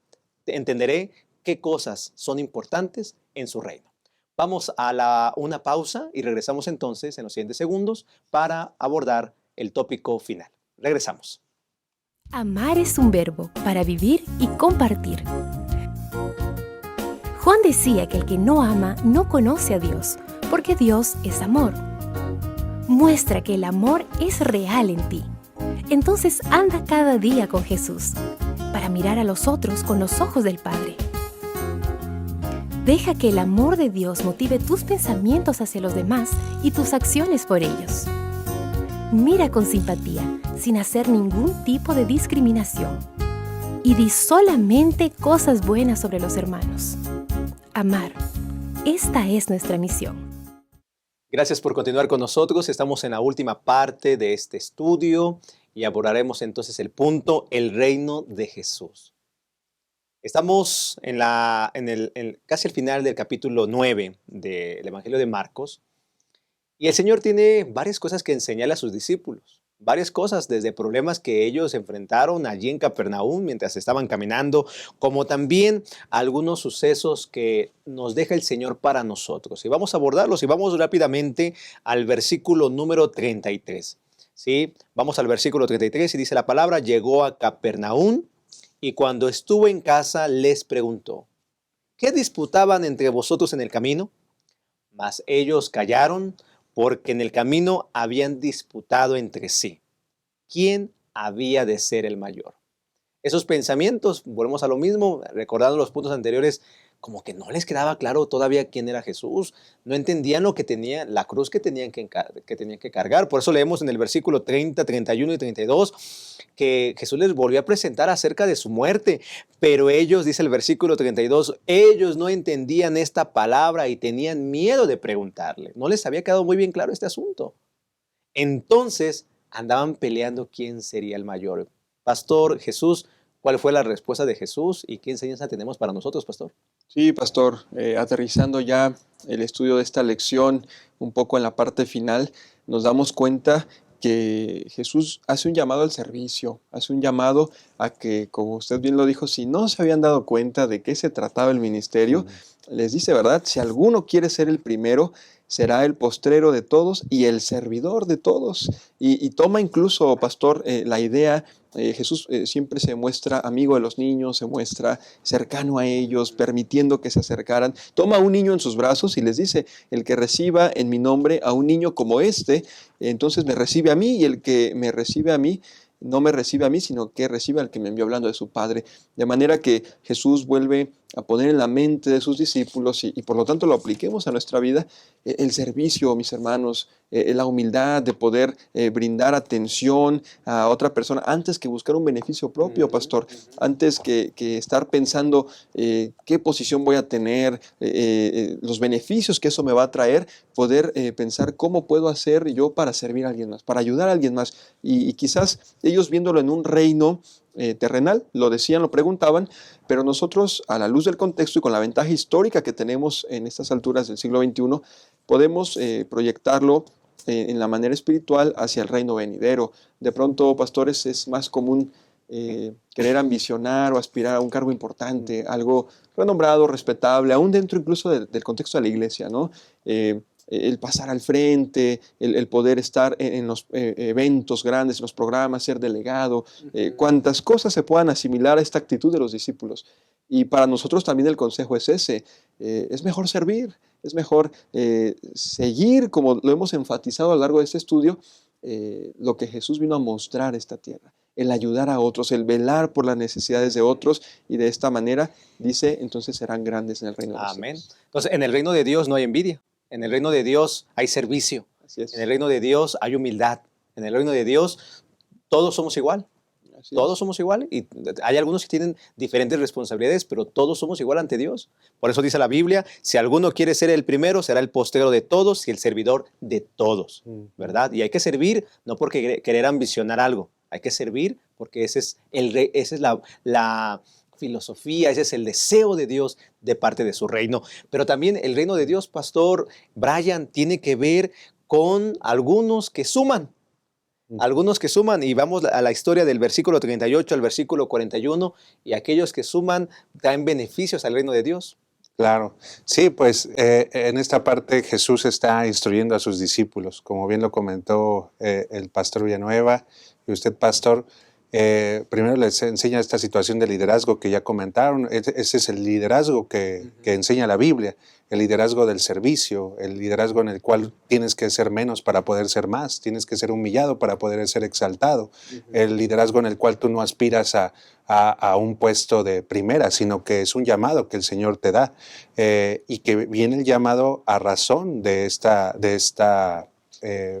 entenderé qué cosas son importantes en su reino. Vamos a una pausa y regresamos entonces en los siguientes segundos para abordar el tópico final. Regresamos. Amar es un verbo para vivir y compartir. Juan decía que el que no ama no conoce a Dios, porque Dios es amor. Muestra que el amor es real en ti. Entonces anda cada día con Jesús, para mirar a los otros con los ojos del Padre. Deja que el amor de Dios motive tus pensamientos hacia los demás y tus acciones por ellos. Mira con simpatía, sin hacer ningún tipo de discriminación. Y di solamente cosas buenas sobre los hermanos. Amar. Esta es nuestra misión. Gracias por continuar con nosotros. Estamos en la última parte de este estudio y abordaremos entonces el punto, el reino de Jesús. Estamos casi al final del capítulo 9 del Evangelio de Marcos. Y el Señor tiene varias cosas que enseñarle a sus discípulos, varias cosas, desde problemas que ellos enfrentaron allí en Capernaum mientras estaban caminando, como también algunos sucesos que nos deja el Señor para nosotros. Y vamos a abordarlos y vamos rápidamente al versículo número 33. ¿Sí? Vamos al versículo 33 y dice la palabra, llegó a Capernaum y cuando estuvo en casa les preguntó, ¿qué disputaban entre vosotros en el camino? Mas ellos callaron, porque en el camino habían disputado entre sí quién había de ser el mayor. Esos pensamientos, volvemos a lo mismo, recordando los puntos anteriores, como que no les quedaba claro todavía quién era Jesús, no entendían lo que tenía, la cruz que tenían que cargar. Por eso leemos en el versículo 30, 31 y 32 que Jesús les volvió a presentar acerca de su muerte, pero ellos, dice el versículo 32, ellos no entendían esta palabra y tenían miedo de preguntarle. No les había quedado muy bien claro este asunto. Entonces andaban peleando quién sería el mayor. Pastor Jesús, ¿cuál fue la respuesta de Jesús y qué enseñanza tenemos para nosotros, pastor? Sí, pastor, aterrizando ya el estudio de esta lección un poco en la parte final, nos damos cuenta que Jesús hace un llamado al servicio, hace un llamado a que, como usted bien lo dijo, si no se habían dado cuenta de qué se trataba el ministerio, les dice, ¿verdad? Si alguno quiere ser el primero, será el postrero de todos y el servidor de todos. Y toma incluso, pastor, la idea, Jesús siempre se muestra amigo de los niños, se muestra cercano a ellos, permitiendo que se acercaran. Toma a un niño en sus brazos y les dice, el que reciba en mi nombre a un niño como este, entonces me recibe a mí, y el que me recibe a mí, no me recibe a mí, sino que recibe al que me envió, hablando de su Padre. De manera que Jesús vuelve a poner en la mente de sus discípulos y por lo tanto lo apliquemos a nuestra vida, el servicio, mis hermanos, la humildad de poder brindar atención a otra persona antes que buscar un beneficio propio, pastor, antes que estar pensando qué posición voy a tener, los beneficios que eso me va a traer, poder pensar cómo puedo hacer yo para servir a alguien más, para ayudar a alguien más. Y quizás ellos viéndolo en un reino terrenal, lo decían, lo preguntaban, pero nosotros, a la luz del contexto y con la ventaja histórica que tenemos en estas alturas del siglo XXI, podemos proyectarlo en la manera espiritual hacia el reino venidero. De pronto, pastores, es más común querer ambicionar o aspirar a un cargo importante, algo renombrado, respetable, aún dentro incluso del contexto de la iglesia, ¿no? El pasar al frente, el poder estar en los eventos grandes, en los programas, ser delegado, cuantas cosas se puedan asimilar a esta actitud de los discípulos. Y para nosotros también el consejo es ese, es mejor servir, es mejor seguir, como lo hemos enfatizado a lo largo de este estudio, lo que Jesús vino a mostrar a esta tierra, el ayudar a otros, el velar por las necesidades de otros, y de esta manera, dice, entonces serán grandes en el reino de los Amén. cielos. Entonces, en el reino de Dios no hay envidia. En el reino de Dios hay servicio. Así es. En el reino de Dios hay humildad. En el reino de Dios todos somos igual. Así es. Todos somos igual. Y hay algunos que tienen diferentes responsabilidades, pero todos somos igual ante Dios. Por eso dice la Biblia, si alguno quiere ser el primero, será el postrero de todos y el servidor de todos. ¿Verdad? Y hay que servir no porque querer ambicionar algo. Hay que servir porque esa es la filosofía, ese es el deseo de Dios de parte de su reino. Pero también el reino de Dios, Pastor Brian, tiene que ver con algunos que suman. Algunos que suman, y vamos a la historia del versículo 38 al versículo 41, y aquellos que suman traen beneficios al reino de Dios. Claro, sí, pues en esta parte Jesús está instruyendo a sus discípulos, como bien lo comentó el pastor Villanueva y usted, pastor. Primero les enseña esta situación de liderazgo que ya comentaron. Ese es el liderazgo que enseña la Biblia, el liderazgo del servicio, el liderazgo en el cual tienes que ser menos para poder ser más, tienes que ser humillado para poder ser exaltado, el liderazgo en el cual tú no aspiras a un puesto de primera, sino que es un llamado que el Señor te da, y que viene el llamado a razón de esta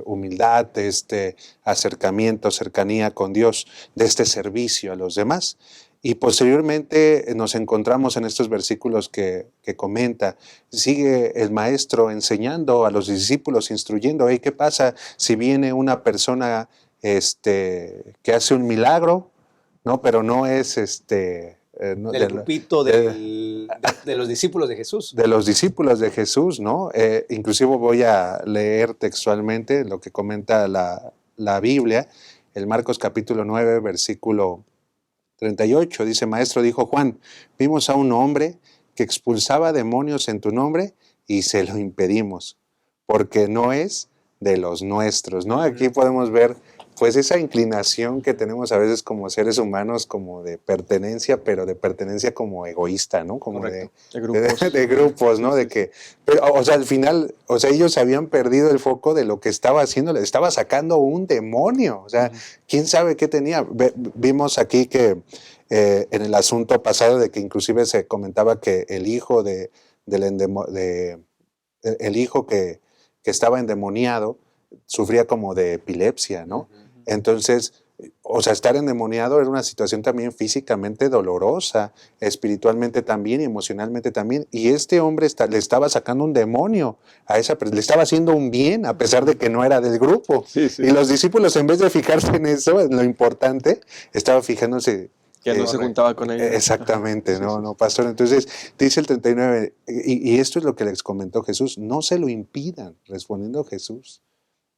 humildad, de este acercamiento, cercanía con Dios, de este servicio a los demás. Y posteriormente nos encontramos en estos versículos que comenta, sigue el maestro enseñando a los discípulos, instruyendo, ¿qué pasa si viene una persona que hace un milagro? No, pero no es del grupito de los discípulos de Jesús. De los discípulos de Jesús, ¿no? Inclusive voy a leer textualmente lo que comenta la Biblia, el Marcos capítulo 9, versículo 38. Dice, maestro, dijo Juan, vimos a un hombre que expulsaba demonios en tu nombre y se lo impedimos, porque no es de los nuestros, ¿no? Aquí podemos ver pues esa inclinación que tenemos a veces como seres humanos, como de pertenencia, pero de pertenencia como egoísta, ¿no? Como de grupos, ¿no? De que, pero, o sea, al final, o sea, ellos habían perdido el foco de lo que estaba haciendo, le estaba sacando un demonio, o sea, quién sabe qué tenía. Vimos aquí que en el asunto pasado de que inclusive se comentaba que el hijo el hijo que estaba endemoniado sufría como de epilepsia, ¿no? Entonces, o sea, estar endemoniado era una situación también físicamente dolorosa, espiritualmente también y emocionalmente también. Y este hombre le estaba sacando un demonio a esa persona, le estaba haciendo un bien a pesar de que no era del grupo. Sí, sí. Y los discípulos, en vez de fijarse en eso, en lo importante, estaban fijándose Que no se juntaba con ellos. Exactamente, Ajá. no, Sí. no, pastor. Entonces, dice el 39, y esto es lo que les comentó Jesús, no se lo impidan, respondiendo Jesús.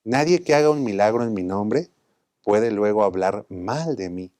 Nadie que haga un milagro en mi nombre puede luego hablar mal de mí.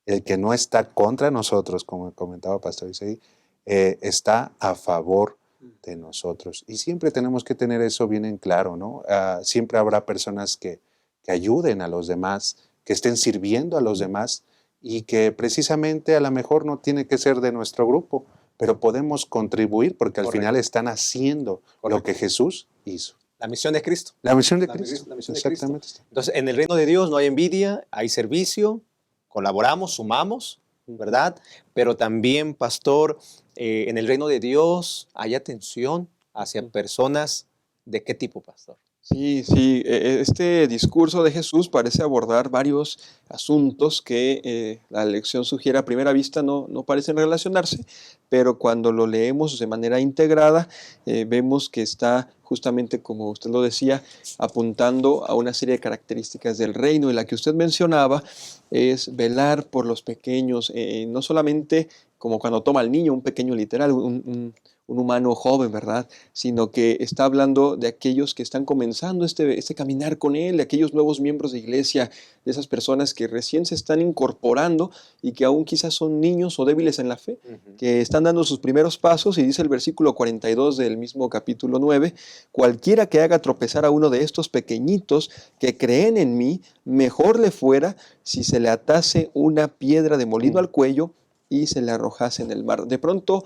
El que no está contra nosotros, como comentaba Pastor Isaí, está a favor de nosotros. Y siempre tenemos que tener eso bien en claro, ¿no? Siempre habrá personas que ayuden a los demás, que estén sirviendo a los demás y que precisamente a lo mejor no tiene que ser de nuestro grupo, pero podemos contribuir porque al final están haciendo lo que Jesús hizo. La misión de Cristo. La misión de Cristo. La misión de Cristo. Exactamente. Entonces, en el reino de Dios no hay envidia, hay servicio, colaboramos, sumamos, ¿verdad? Pero también, pastor, en el reino de Dios hay atención hacia personas de qué tipo, pastor. Sí, sí, este discurso de Jesús parece abordar varios asuntos que la lección sugiere a primera vista no parecen relacionarse, pero cuando lo leemos de manera integrada, vemos que está justamente, como usted lo decía, apuntando a una serie de características del reino, y la que usted mencionaba es velar por los pequeños, no solamente como cuando toma al niño, un pequeño literal, un humano joven, ¿verdad? Sino que está hablando de aquellos que están comenzando este caminar con Él, de aquellos nuevos miembros de iglesia, de esas personas que recién se están incorporando y que aún quizás son niños o débiles en la fe, que están dando sus primeros pasos, y dice el versículo 42 del mismo capítulo 9, cualquiera que haga tropezar a uno de estos pequeñitos que creen en mí, mejor le fuera si se le atase una piedra de molino al cuello y se le arrojase en el mar. De pronto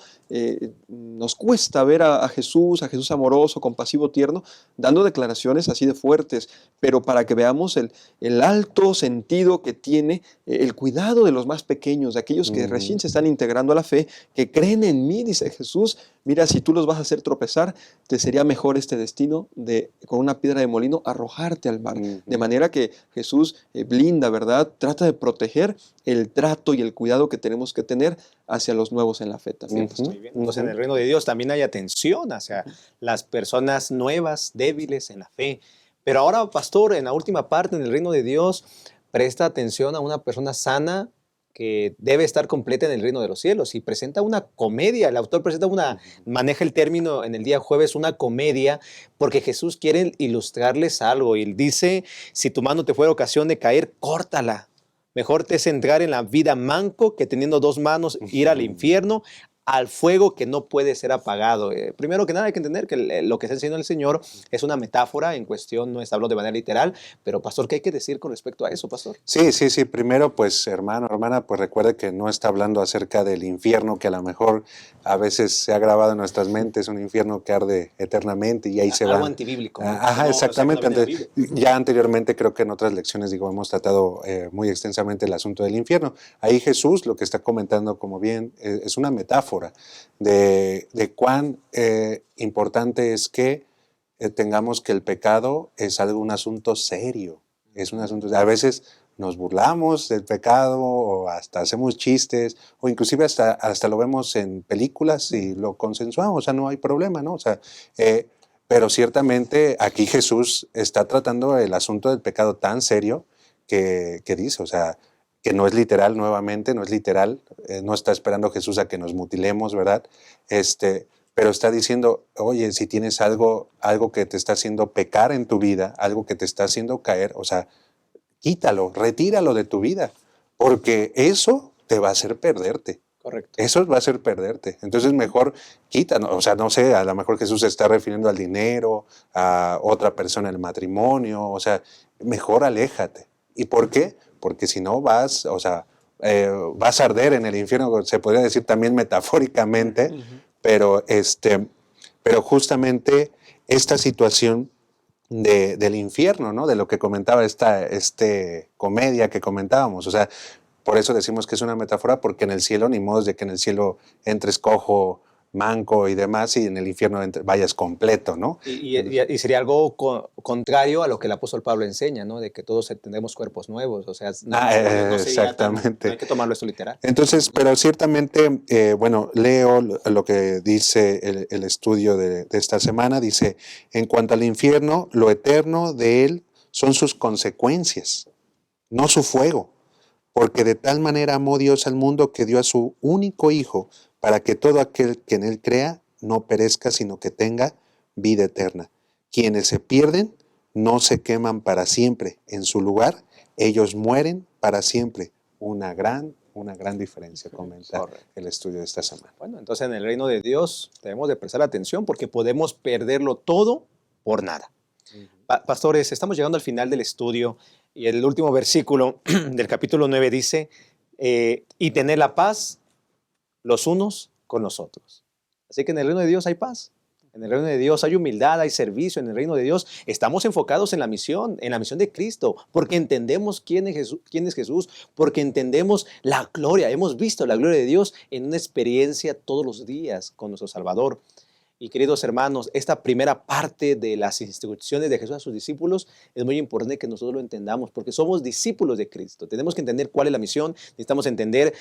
nos cuesta ver a Jesús amoroso, compasivo, tierno, dando declaraciones así de fuertes, pero para que veamos el alto sentido que tiene el cuidado de los más pequeños, de aquellos que recién se están integrando a la fe, que creen en mí, dice Jesús, mira, si tú los vas a hacer tropezar, te sería mejor este destino de con una piedra de molino arrojarte al mar. De manera que Jesús blinda, ¿verdad? Trata de proteger el trato y el cuidado que tenemos que tener hacia los nuevos en la fe también. Muy bien. Entonces, en el reino de Dios también hay atención hacia las personas nuevas, débiles en la fe. Pero ahora, pastor, en la última parte, en el reino de Dios, presta atención a una persona sana que debe estar completa en el reino de los cielos, y presenta una comedia. El autor maneja el término en el día jueves, una comedia, porque Jesús quiere ilustrarles algo, y él dice, si tu mano te fuera ocasión de caer, córtala. Mejor te es entrar en la vida manco que teniendo dos manos ir al infierno, al fuego que no puede ser apagado. Primero que nada hay que entender que lo que está enseñando el Señor es una metáfora en cuestión, no está hablando de manera literal, pero pastor, ¿qué hay que decir con respecto a eso, pastor? Sí. Primero, pues hermano, hermana, pues recuerde que no está hablando acerca del infierno que a lo mejor a veces se ha grabado en nuestras mentes, un infierno que arde eternamente y ahí se va. Algo antibíblico. Ajá, No, exactamente. Ya anteriormente creo que en otras lecciones, hemos tratado muy extensamente el asunto del infierno. Ahí Jesús lo que está comentando, como bien, es una metáfora de cuán importante es que tengamos que el pecado es un asunto serio. Es un asunto, a veces nos burlamos del pecado o hasta hacemos chistes o inclusive hasta lo vemos en películas y lo consensuamos, o sea, no hay problema, ¿no? O sea, pero ciertamente aquí Jesús está tratando el asunto del pecado tan serio que dice, o sea, que no es literal, nuevamente, no es literal, no está esperando Jesús a que nos mutilemos, ¿verdad? Pero está diciendo, oye, si tienes algo que te está haciendo pecar en tu vida, algo que te está haciendo caer, o sea, quítalo, retíralo de tu vida, porque eso te va a hacer perderte. Correcto. Eso va a hacer perderte. Entonces mejor quítalo, o sea, no sé, a lo mejor Jesús se está refiriendo al dinero, a otra persona, el matrimonio, o sea, mejor aléjate. ¿Y por qué? Porque si no vas a arder en el infierno, se podría decir también metafóricamente, pero justamente esta situación del infierno, ¿no? De lo que comentaba esta comedia que comentábamos, o sea, Por eso decimos que es una metáfora, porque en el cielo ni modo de que en el cielo entres cojo, manco y demás, y en el infierno vayas completo, ¿no? Y sería algo contrario a lo que el apóstol Pablo enseña, ¿no? De que todos tendremos cuerpos nuevos, o sea, no sería exactamente. no hay que tomarlo esto literal. Entonces, pero ciertamente, bueno, leo lo que dice el estudio de esta semana. Dice, en cuanto al infierno, lo eterno de él son sus consecuencias, no su fuego. Porque de tal manera amó Dios al mundo que dio a su único Hijo para que todo aquel que en él crea no perezca, sino que tenga vida eterna. Quienes se pierden no se queman para siempre. En su lugar, ellos mueren para siempre. Una gran diferencia, comenta el estudio de esta semana. Bueno, entonces en el reino de Dios debemos de prestar atención porque podemos perderlo todo por nada. Pastores, estamos llegando al final del estudio y el último versículo del capítulo 9 dice, y tener la paz los unos con los otros. Así que en el reino de Dios hay paz. En el reino de Dios hay humildad, hay servicio. En el reino de Dios estamos enfocados en la misión de Cristo, porque entendemos quién es Jesús, porque entendemos la gloria. Hemos visto la gloria de Dios en una experiencia todos los días con nuestro Salvador. Y queridos hermanos, esta primera parte de las instrucciones de Jesús a sus discípulos es muy importante que nosotros lo entendamos, porque somos discípulos de Cristo. Tenemos que entender cuál es la misión, necesitamos entender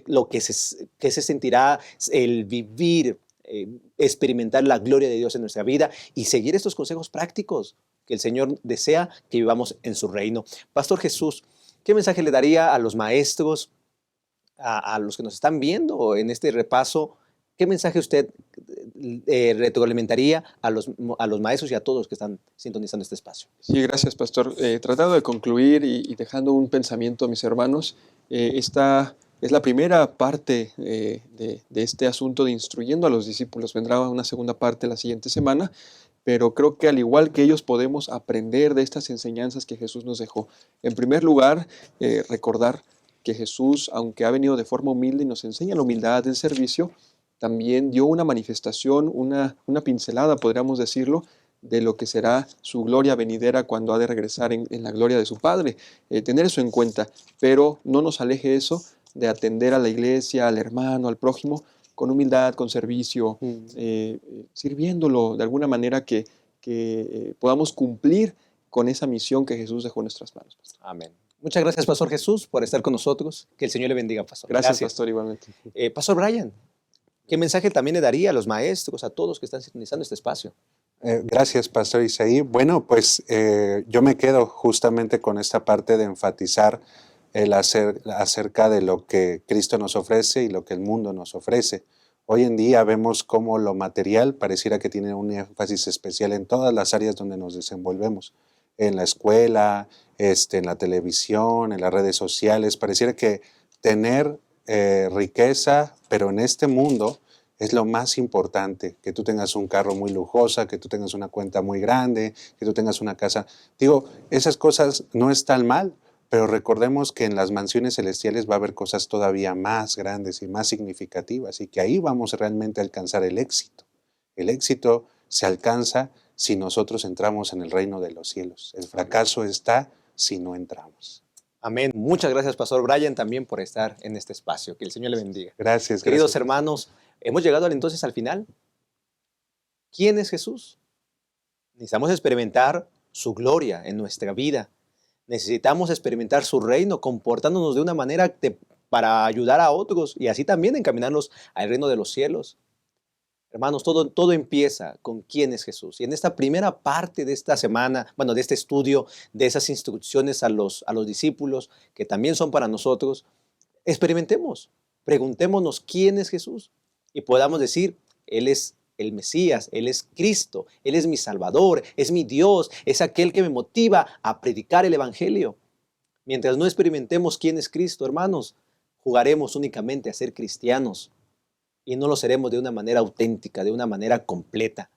lo que se sentirá el vivir, experimentar la gloria de Dios en nuestra vida y seguir estos consejos prácticos que el Señor desea que vivamos en su reino. Pastor Jesús, ¿qué mensaje le daría a los maestros, a los que nos están viendo en este repaso? ¿Qué mensaje usted retroalimentaría a los maestros y a todos los que están sintonizando este espacio? Sí, gracias, pastor. Tratando de concluir y dejando un pensamiento a mis hermanos, esta es la primera parte de este asunto de instruyendo a los discípulos. Vendrá una segunda parte la siguiente semana, pero creo que al igual que ellos podemos aprender de estas enseñanzas que Jesús nos dejó. En primer lugar, recordar que Jesús, aunque ha venido de forma humilde y nos enseña la humildad del servicio, también dio una manifestación, una pincelada, podríamos decirlo, de lo que será su gloria venidera cuando ha de regresar en la gloria de su Padre. Tener eso en cuenta, pero no nos aleje eso de atender a la iglesia, al hermano, al prójimo, con humildad, con servicio, sirviéndolo de alguna manera que podamos cumplir con esa misión que Jesús dejó en nuestras manos. Amén. Muchas gracias, Pastor Jesús, por estar con nosotros. Que el Señor le bendiga, Pastor. Gracias. Pastor, igualmente. Pastor Brian, ¿qué mensaje también le daría a los maestros, a todos que están sintonizando este espacio? Gracias, Pastor Isaí. Bueno, pues yo me quedo justamente con esta parte de enfatizar acerca de lo que Cristo nos ofrece y lo que el mundo nos ofrece. Hoy en día vemos cómo lo material pareciera que tiene un énfasis especial en todas las áreas donde nos desenvolvemos. En la escuela, en la televisión, en las redes sociales. Pareciera que tener riqueza, pero en este mundo es lo más importante, que tú tengas un carro muy lujoso, que tú tengas una cuenta muy grande, que tú tengas una casa. Digo, esas cosas no están mal, pero recordemos que en las mansiones celestiales va a haber cosas todavía más grandes y más significativas y que ahí vamos realmente a alcanzar el éxito. El éxito se alcanza si nosotros entramos en el reino de los cielos. El fracaso está si no entramos. Amén. Muchas gracias, Pastor Brian, también por estar en este espacio. Que el Señor le bendiga. Gracias. Queridos hermanos, hemos llegado entonces al final. ¿Quién es Jesús? Necesitamos experimentar su gloria en nuestra vida. Necesitamos experimentar su reino, comportándonos de una manera para ayudar a otros y así también encaminarnos al reino de los cielos. Hermanos, todo empieza con quién es Jesús. Y en esta primera parte de esta semana, de este estudio, de esas instrucciones a los discípulos, que también son para nosotros, experimentemos, preguntémonos quién es Jesús y podamos decir, Él es el Mesías, Él es Cristo, Él es mi Salvador, es mi Dios, es aquel que me motiva a predicar el Evangelio. Mientras no experimentemos quién es Cristo, hermanos, jugaremos únicamente a ser cristianos y no lo seremos de una manera auténtica, de una manera completa.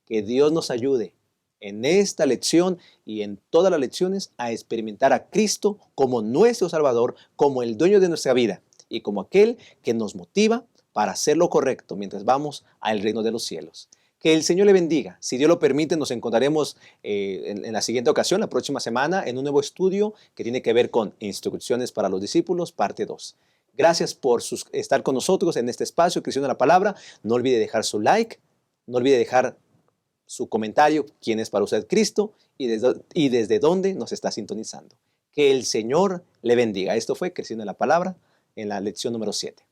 Que Dios nos ayude en esta lección y en todas las lecciones a experimentar a Cristo como nuestro Salvador, como el dueño de nuestra vida y como aquel que nos motiva para hacer lo correcto mientras vamos al reino de los cielos. Que el Señor le bendiga. Si Dios lo permite, nos encontraremos en la siguiente ocasión, la próxima semana, en un nuevo estudio que tiene que ver con Instrucciones para los Discípulos, parte 2. Gracias por estar con nosotros en este espacio, Creciendo en la Palabra. No olvide dejar su like, no olvide dejar su comentario, quién es para usted Cristo y desde dónde nos está sintonizando. Que el Señor le bendiga. Esto fue Creciendo en la Palabra en la lección número 7.